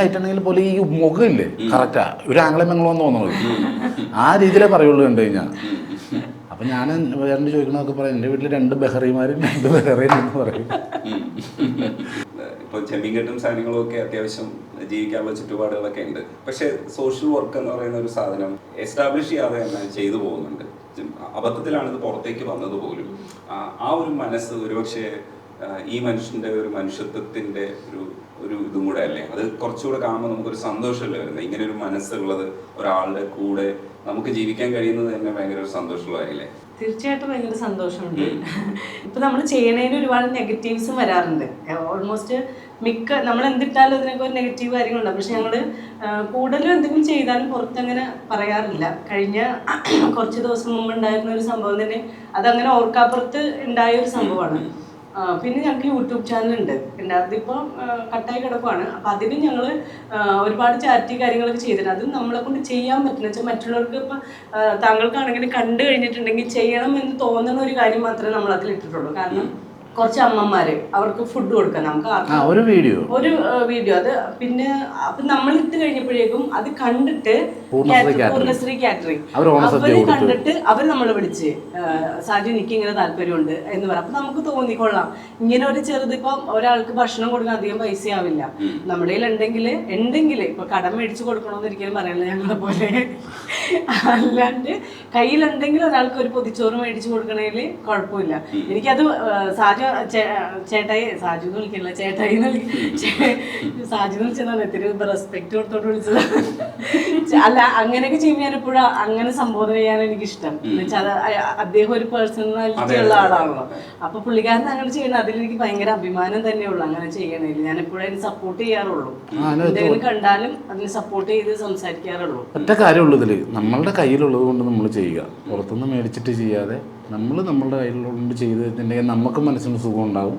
ഹൈറ്റ് ഉണ്ടെങ്കിൽ പോലെ ഈ മുഖമില്ലേ കറക്റ്റാ, ഒരു ആംഗ്ലമെങ്ങളോന്ന് തോന്നുന്നത്. ആ രീതിയിലേ പറയുള്ളൂ കണ്ടു കഴിഞ്ഞാൽ. അപ്പൊ ഞാൻ വേറെ ചോദിക്കണമൊക്കെ പറയാം, എൻ്റെ വീട്ടിൽ 2 ബെഹറിമാരും 2 ബെഹറയും എന്ന് പറയും. ഇപ്പോൾ ചെമ്മീൻകെട്ടും സാധനങ്ങളും ഒക്കെ അത്യാവശ്യം ജീവിക്കാനുള്ള ചുറ്റുപാടുകളൊക്കെ ഉണ്ട്. പക്ഷെ സോഷ്യൽ വർക്ക് എന്ന് പറയുന്ന ഒരു സാധനം എസ്റ്റാബ്ലിഷ് ചെയ്യാതെ തന്നെ ചെയ്തു പോകുന്നുണ്ട്. അബദ്ധത്തിലാണ് ഇത് പുറത്തേക്ക് വന്നത് പോലും. ആ ഒരു മനസ്സ് ഒരുപക്ഷെ ഈ മനുഷ്യന്റെ ഒരു മനുഷ്യത്വത്തിന്റെ ഒരു ഇതും കൂടെ അല്ലേ? അത് കുറച്ചുകൂടെ കാണുമ്പോൾ നമുക്കൊരു സന്തോഷമല്ലേ വരുന്നത്. ഇങ്ങനെ ഒരു മനസ്സുള്ളത് ഒരാളുടെ കൂടെ നമുക്ക് ജീവിക്കാൻ കഴിയുന്നത് തന്നെ ഭയങ്കര ഒരു സന്തോഷമുള്ളതല്ലേ? തീർച്ചയായിട്ടും ഭയങ്കര സന്തോഷമുണ്ട്. ഇപ്പൊ നമ്മൾ ചെയ്യണതിന് ഒരുപാട് നെഗറ്റീവ്സും വരാറുണ്ട്. ഓൾമോസ്റ്റ് നമ്മൾ എന്തിട്ടാലും അതിനൊക്കെ ഒരു നെഗറ്റീവ് കാര്യങ്ങളുണ്ടാവും. പക്ഷെ ഞങ്ങള് കൂടുതലും എന്തെങ്കിലും ചെയ്താലും പുറത്തങ്ങനെ പറയാറില്ല. കഴിഞ്ഞ കുറച്ച് ദിവസം മുമ്പ് ഉണ്ടായിരുന്ന ഒരു സംഭവം തന്നെ അതങ്ങനെ ഓർക്കാപ്പുറത്ത് ഉണ്ടായ ഒരു സംഭവമാണ്. പിന്നെ ഞങ്ങൾക്ക് യൂട്യൂബ് ചാനലുണ്ട്. പിന്നെ അതിപ്പം കട്ടായി കിടക്കുവാണ്. അപ്പം അതിന് ഞങ്ങൾ ഒരുപാട് ചാരിറ്റി കാര്യങ്ങളൊക്കെ ചെയ്തിട്ടുണ്ട്. അത് നമ്മളെ കൊണ്ട് ചെയ്യാൻ പറ്റുന്ന വെച്ചാൽ മറ്റുള്ളവർക്ക് ഇപ്പം താങ്കൾക്കാണെങ്കിൽ കണ്ടു കഴിഞ്ഞിട്ടുണ്ടെങ്കിൽ ചെയ്യണം എന്ന് തോന്നുന്ന ഒരു കാര്യം മാത്രമേ നമ്മൾ അതിൽ ഇട്ടിട്ടുള്ളൂ. കാരണം കുറച്ച് അമ്മമാര് അവർക്ക് ഫുഡ് കൊടുക്കാം, നമുക്ക് ഒരു വീഡിയോ അത് പിന്നെ അപ്പൊ നമ്മൾ ഇട്ട് കഴിഞ്ഞപ്പോഴേക്കും അത് കണ്ടിട്ട് പൂർണ്ണശ്രീ കാറ്ററിംഗ് അവര് കണ്ടിട്ട് അവർ നമ്മളെ വിളിച്ച് സാജു എനിക്ക് ഇങ്ങനെ താല്പര്യമുണ്ട് എന്ന് പറയാം. അപ്പൊ നമുക്ക് തോന്നിക്കൊള്ളാം ഇങ്ങനെ ഒരു ചെറുത് ഇപ്പം ഒരാൾക്ക് ഭക്ഷണം കൊടുക്കാൻ അധികം പൈസ ആവില്ല. നമ്മുടെ ഉണ്ടെങ്കിൽ ഇപ്പൊ കടം മേടിച്ചു കൊടുക്കണമെന്ന് ഒരിക്കലും പറയല്ല ഞങ്ങളെ പോലെ. അല്ലാണ്ട് കയ്യിലുണ്ടെങ്കിൽ ഒരാൾക്ക് ഒരു പൊതിച്ചോറ് മേടിച്ചു കൊടുക്കണേല് കുഴപ്പമില്ല. എനിക്കത് ചേട്ടായി സാജു എന്ന് വിളിക്കില്ല, ചേട്ടായി സാജു എന്ന് വിളിച്ചതാണ് ഇത്തിരി റെസ്പെക്ട് കൊടുത്തോട്ട് വിളിച്ചത്. അല്ല അങ്ങനെയൊക്കെ ചെയ്യുമ്പോൾ ഞാൻ എപ്പോഴും അങ്ങനെ സംബോധന ചെയ്യാൻ എനിക്കിഷ്ടം. എന്നുവെച്ചാൽ അദ്ദേഹം ഒരു പേഴ്സണാലിറ്റി ഉള്ള ആളാണല്ലോ. അപ്പൊ പുള്ളിക്കാരൻ അങ്ങനെ ചെയ്യണം അതിലെനിക്ക് ഭയങ്കര അഭിമാനം തന്നെയുള്ളൂ. അങ്ങനെ ചെയ്യണേല് ഞാൻ എപ്പോഴും അതിന് സപ്പോർട്ട് ചെയ്യാറുള്ളൂ. എന്തെങ്കിലും കണ്ടാലും അതിന് സപ്പോർട്ട് ചെയ്ത് സംസാരിക്കാറുള്ളൂ. ഒറ്റ കാര്യമുള്ളൂ ഇതില്, നമ്മളുടെ കയ്യിലുള്ളത് കൊണ്ട് നമ്മൾ ചെയ്യുക, പുറത്തുനിന്ന് മേടിച്ചിട്ട് ചെയ്യാതെ നമ്മളുടെ കയ്യിലുള്ളത് ചെയ്ത് വെച്ചിട്ടുണ്ടെങ്കിൽ നമുക്ക് മനസ്സിന് സുഖം ഉണ്ടാവും.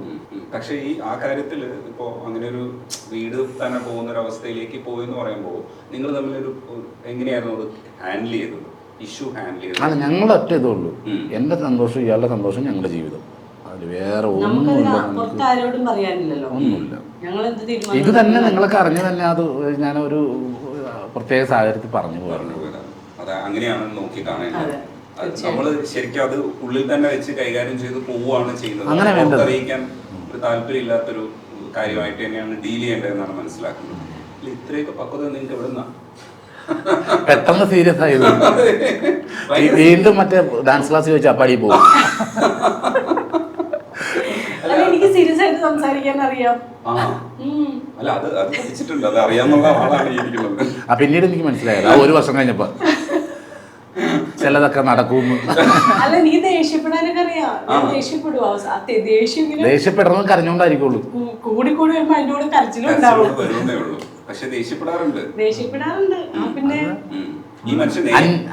പക്ഷേ ആ കാര്യത്തിൽ ഇപ്പോൾ അങ്ങനെ ഒരു വീട് തന്നെ പോകുന്ന ഒരു അവസ്ഥയിലേക്ക് പോയി എന്ന് പറയുമ്പോൾ നിങ്ങൾ തമ്മിലൊരു എങ്ങനെയായിരുന്നു അത് ഹാൻഡിൽ ചെയ്തത്, ഇഷ്യൂ ഹാൻഡിൽ ചെയ്തത്? അല്ല, ഞങ്ങൾ ഒറ്റ ഇതേ ഉള്ളൂ. എൻ്റെ സന്തോഷം ഇയാളുടെ സന്തോഷം ഞങ്ങളുടെ ജീവിതം, അതിൽ വേറെ ഒന്നുമില്ല. ഇത് തന്നെ നിങ്ങളൊക്കെ അറിഞ്ഞു തന്നെ അത് ഞാനൊരു പ്രത്യേക സാഹചര്യത്തിൽ പറഞ്ഞു പോയിരുന്നു. അത് അങ്ങനെയാണെന്ന് നോക്കി കാണേണ്ടത്. നമ്മൾ ശരിക്കും അത് ഉള്ളിൽ തന്നെ വെച്ച് കൈകാര്യം ചെയ്ത് പോവുകയാണ് ചെയ്യുന്നത്. അറിയിക്കാൻ ഒരു താല്പര്യമില്ലാത്തൊരു കാര്യമായിട്ട് തന്നെയാണ് ഡീൽ ചെയ്യേണ്ടതെന്നാണ് മനസ്സിലാക്കുന്നത്. ഇത്രയൊക്കെ പക്വത നിങ്ങൾക്ക് എവിടുന്ന പെട്ടെന്ന് സീരിയസ് ആയത്? വീണ്ടും മറ്റേ ഡാൻസ് ക്ലാസ് ചോദിച്ചാൽ പടി പോകും. എനിക്ക് സീരിയസ് ആയിട്ട് സംസാരിക്കാൻ അറിയാം. അല്ല, അത് പഠിച്ചിട്ടുണ്ട്, അത് അറിയാന്നുള്ള ആളാണ് ഇരിക്കുന്നത്. പിന്നീട് എനിക്ക് മനസ്സിലായത് ഒരു വർഷം കഴിഞ്ഞപ്പോ ചിലതൊക്കെ നടക്കും. അല്ല, നീ ദേഷ്യപ്പെടാനൊക്കെ അറിയാം. ദേഷ്യപ്പെടുന്നത് കരഞ്ഞോണ്ടായിരിക്കുള്ളൂ. കൂടി കൂടി വരുമ്പോ അതിന്റെ കൂടെ കരച്ചിലുണ്ടാവും. പക്ഷെ ദേഷ്യപ്പെടാറുണ്ട്. പിന്നെ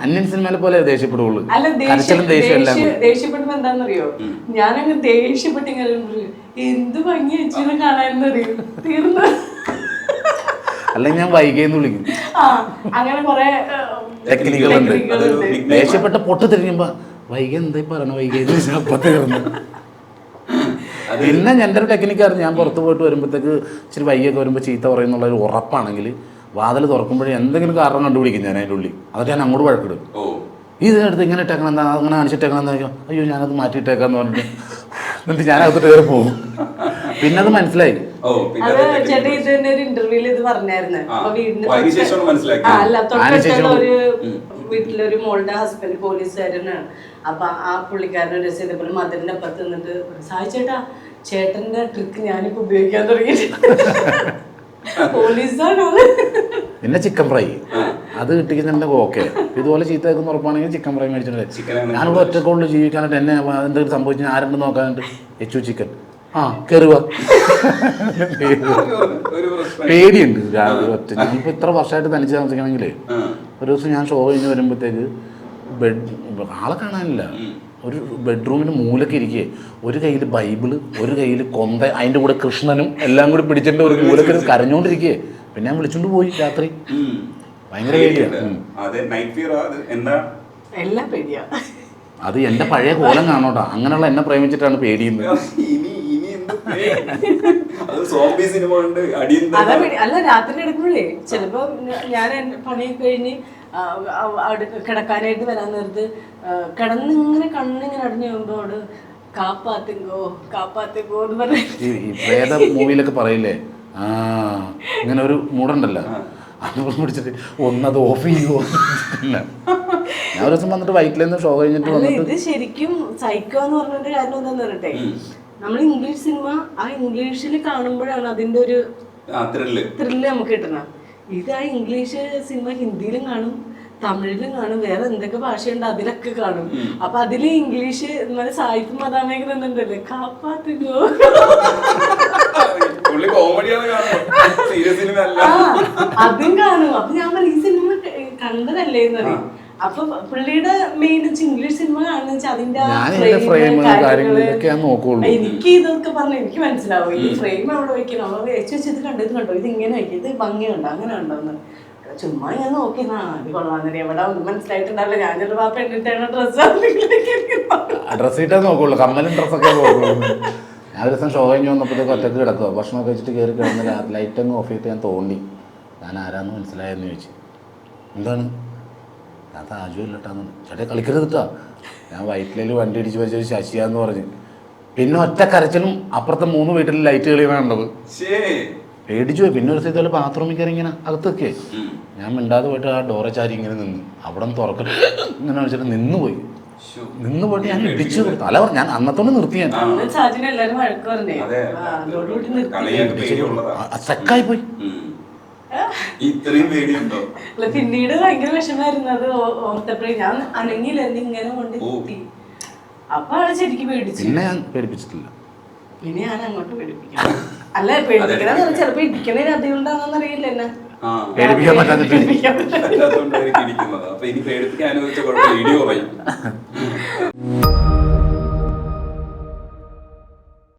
അന്യൻ സിനിമയിലെ പോലെ ദേഷ്യപ്പെടുള്ളൂ. അല്ല, ദേഷ്യപ്പെടുമ്പോ എന്താണെന്നറിയോ, ഞാനങ്ങ് ദേഷ്യപ്പെട്ട് ഇങ്ങനെ എന്ത് ഭംഗി വെച്ചു കാണാനെന്നറിയോ, തീർന്നു. അല്ലെങ്കിൽ ഞാൻ വൈകിയെന്ന് വിളിക്കും. അങ്ങനെ കുറെ ടെക്നിക്കുകളുണ്ട്. ദേഷ്യപ്പെട്ട പൊട്ട് തിരിഞ്ഞുമ്പോ വൈകി എന്തായി പറയണ വൈകിയെന്ന് അപ്പൊ തീർന്നു. പിന്നെ എൻ്റെ ഒരു ടെക്നിക്ക് അറിഞ്ഞു, ഞാൻ പുറത്ത് പോയിട്ട് വരുമ്പോഴത്തേക്ക് ഇച്ചിരി വൈകിയൊക്കെ വരുമ്പോൾ ചീത്ത പറയുന്നുള്ള ഒരു ഉറപ്പാണെങ്കിൽ വാതിൽ തുറക്കുമ്പോഴേ എന്തെങ്കിലും കാരണം കണ്ടുപിടിക്കും ഞാൻ അതിൻ്റെ ഉള്ളിൽ. അതൊക്കെ ഞാൻ അങ്ങോട്ട് വഴക്കിടും. ഇതിനടുത്ത് ഇങ്ങനെ ഇട്ടേക്കണം, എന്താ അങ്ങനെ കാണിച്ചിട്ടേക്കണം എന്ന് ചോദിക്കും. അയ്യോ ഞാനത് മാറ്റിയിട്ടേക്കാന്ന് പറഞ്ഞിട്ട് എന്നിട്ട് ഞാനകത്തോട്ട് കയറി പോകും. പിന്നെ അത് മനസ്സിലായി. ചേട്ടാ ഇത് തന്നെ ഒരു ഇന്റർവ്യൂല് ഇത് പറഞ്ഞായിരുന്നു. അല്ല, തൊട്ടടുത്തുള്ള ഒരു വീട്ടിലൊരു മോളുടെ ഹസ്ബൻഡ് പോലീസുകാരനാണ്. അപ്പൊ ആ പുള്ളിക്കാരനെ രസം ഇതേപോലെ മധുരന്റെ അപ്പുറത്ത് നിന്നിട്ട് സായിച്ചേട്ടാ ചേട്ടന്റെ ട്രിക്ക് ഞാനിപ്പോ ഉപയോഗിക്കാൻ തുടങ്ങി. പോലീസാണ്. പിന്നെ ചിക്കൻ ഫ്രൈ അത് കിട്ടിക്കുന്നുണ്ടെങ്കിൽ ഓക്കെ. ഇതുപോലെ ചീത്തയൊക്കെ ഉറപ്പാണെങ്കിൽ ചിക്കൻ ഫ്രൈ മേടിച്ചിട്ടുണ്ട്. ഞാനിവിടെ ഒറ്റക്കൊള്ളു ജീവിക്കാനായിട്ട് എന്നെ എന്തെങ്കിലും സംഭവിച്ചാൽ ആരുണ്ട് നോക്കാനായിട്ട് എച്ചു ചിക്കൻ കയറുക. പേടിയുണ്ട് ഒറ്റ. ഞാനിപ്പോൾ ഇത്ര വർഷമായിട്ട് തനിച്ച് താമസിക്കണമെങ്കിൽ ഒരു ദിവസം ഞാൻ ഷോ കഴിഞ്ഞ് വരുമ്പോഴത്തേക്ക് ആളെ കാണാനില്ല. ഒരു ബെഡ്റൂമിന് മൂലക്ക് ഇരിക്കേ, ഒരു കയ്യിൽ ബൈബിള്, ഒരു കയ്യിൽ കൊന്ത, അതിൻ്റെ കൂടെ കൃഷ്ണനും എല്ലാം കൂടി പിടിച്ചിട്ട് ഒരു മൂലക്ക് കരഞ്ഞോണ്ടിരിക്കേ. പിന്നെ ഞാൻ വിളിച്ചോണ്ട് പോയി രാത്രി. ഭയങ്കര പേടിയാണ്. അത് എന്റെ പഴയ കോലം കാണോട്ടാ. അങ്ങനെയുള്ള എന്നെ പ്രേമിച്ചിട്ടാണ് പേടിയുന്നത്. അല്ല, രാത്രി എടുക്കുമ്പോഴേ ചിലപ്പോ ഞാൻ പണിയൊക്കെ കഴിഞ്ഞ് കിടക്കാനായിട്ട് വരാൻ നേരത്ത് കിടന്നിങ്ങനെ കണ്ണിങ്ങനെ അടിഞ്ഞു പോകുമ്പോട് കാപ്പാത്തിങ്കോ കാപ്പാത്തിങ്കോ എന്ന് പറഞ്ഞു. ഈ മൂവിയിലൊക്കെ പറയില്ലേ, ഇങ്ങനെ ഒരു മൂടുണ്ടല്ലോ, അത് പിടിച്ചിട്ട് ഒന്നത് ഓഫ് ചെയ്യുമോ. ഞാൻ ഒരു ദിവസം വന്നിട്ട് വൈറ്റിലെന്ന് ഷോ കഴിഞ്ഞിട്ട് വന്നിട്ട് ഇത് ശരിക്കും സൈക്കോ എന്ന് പറഞ്ഞിട്ട് കാര്യം എന്താന്ന് പറയട്ടെ, നമ്മൾ ഇംഗ്ലീഷ് സിനിമ ആ ഇംഗ്ലീഷിൽ കാണുമ്പോഴാണ് അതിന്റെ ഒരു ത്രില്ല് നമുക്ക് കിട്ടണം. ഇത് ആ ഇംഗ്ലീഷ് സിനിമ ഹിന്ദിയിലും കാണും, തമിഴിലും കാണും, വേറെ എന്തൊക്കെ ഭാഷയുണ്ട് അതിലൊക്കെ കാണും. അപ്പൊ അതില് ഇംഗ്ലീഷ് സായിപ്പ് മതാമേഖല എന്നുണ്ടല്ലേ, കാപ്പാത്തുകോ അതും കാണും. അപ്പൊ ഞാൻ പറയും ഈ സിനിമ കണ്ടതല്ലേ എന്ന് പറയും. അപ്പൊ പുള്ളിയുടെ മെയിൻ ഇംഗ്ലീഷ് സിനിമ കാണുന്ന വെച്ചാൽ അതിന്റെ ഞാൻ ഇതിന്റെ ഫ്രെയിം കാര്യങ്ങളൊക്കെ ഞാൻ നോക്കുള്ളൂ. എനിക്ക് ഇതൊക്കെ പറഞ്ഞ എനിക്ക് മനസ്സിലാവും ഈ ഫ്രെയിം അവിടെ വെക്കണം അവിടെ വെച്ച് ഇത് കണ്ടോ ഇത് കണ്ടോ ഇത് ഇങ്ങനെ വെക്കും ഇത് ഭംഗിയുണ്ടോ അങ്ങനെ ഉണ്ടോന്ന് ചുമ്മാ ഞാൻ നോക്കി ഇത് കൊള്ളാന്നറിയാം എവിടെ ഒന്നും മനസ്സിലായിട്ടുണ്ടാവില്ല ഞാൻ ചിലപ്പോൾ ആ പെണ്ണിട്ടാണ് ഡ്രസ്സ് ഇട്ടേ നോക്കുള്ളൂ, കമ്മലും ഡ്രസ്സൊക്കെ നോക്കുള്ളൂ. ഞാൻ ഒരു ദിവസം ഷോ കഴിഞ്ഞ് വന്നപ്പോഴത്തേക്ക് ഒറ്റക്ക് കിടക്കുക, ഭക്ഷണമൊക്കെ വെച്ചിട്ട് കയറി കിടന്ന് ലൈറ്റ് അങ്ങ് ഓഫ് ചെയ്തിട്ട് ഞാൻ തോണ്ടി ഞാൻ ആരാന്ന് മനസ്സിലായെന്ന് ചോദിച്ചു. എന്താണ്? ഞാൻ താജു അല്ലട്ടാന്ന്. ചേട്ടാ കളിക്കരുതിട്ടാ, ഞാൻ വയറ്റിലേക്ക് വണ്ടി ഇടിച്ച് വെച്ചൊരു ശശിയാന്ന് പറഞ്ഞ്. പിന്നെ ഒറ്റ കരച്ചിലും അപ്പുറത്തെ 3 വീട്ടിൽ ലൈറ്റ് കളിയാണ് കണ്ടത്. പേടിച്ചു പോയി. പിന്നെ ഒരു സ്ഥലത്ത് ബാത്റൂമിൽ കയറി ഇങ്ങനെ അകത്തൊക്കെ ഞാൻ മിണ്ടാതെ പോയിട്ട് ആ ഡോറെ ചാരി ഇങ്ങനെ നിന്ന് അവിടെ നിന്ന് തുറക്കൽ ഇങ്ങനെ വെച്ചിട്ട് നിന്ന് പോയി പോയിട്ട് ഞാൻ ഇടിച്ചു കൊടുത്തു. അല്ല ഞാൻ അന്നത്തോണ്ട് നിർത്തി. ഞാൻ സെക്കായി പോയി. പിന്നീട് ഭയങ്കര വിഷമായിരുന്നു അത് ഓർത്തപ്പോഴേ. ഞാൻ അനങ്ങിയില്ല ഇങ്ങനെ കൊണ്ട് കിട്ടി. അപ്പൊ ആള് ശരിക്കും പേടിച്ചു. പിന്നെ ഞാൻ പേടിപ്പിച്ചിട്ടില്ല. പിന്നെ ഞാൻ അങ്ങോട്ട് പേടിപ്പിക്കാം. അല്ല പേടിപ്പിക്കണ ചിലപ്പോ ഇരിക്കണേ അതുകൊണ്ടാണെന്ന് അറിയില്ല എന്നെ പേടിപ്പിക്കാൻ പറ്റാത്ത അപ്പൊ ഇനി പേടിപ്പിക്കാൻ അനുവദിച്ച കുഴപ്പം ഇടി കുറയും.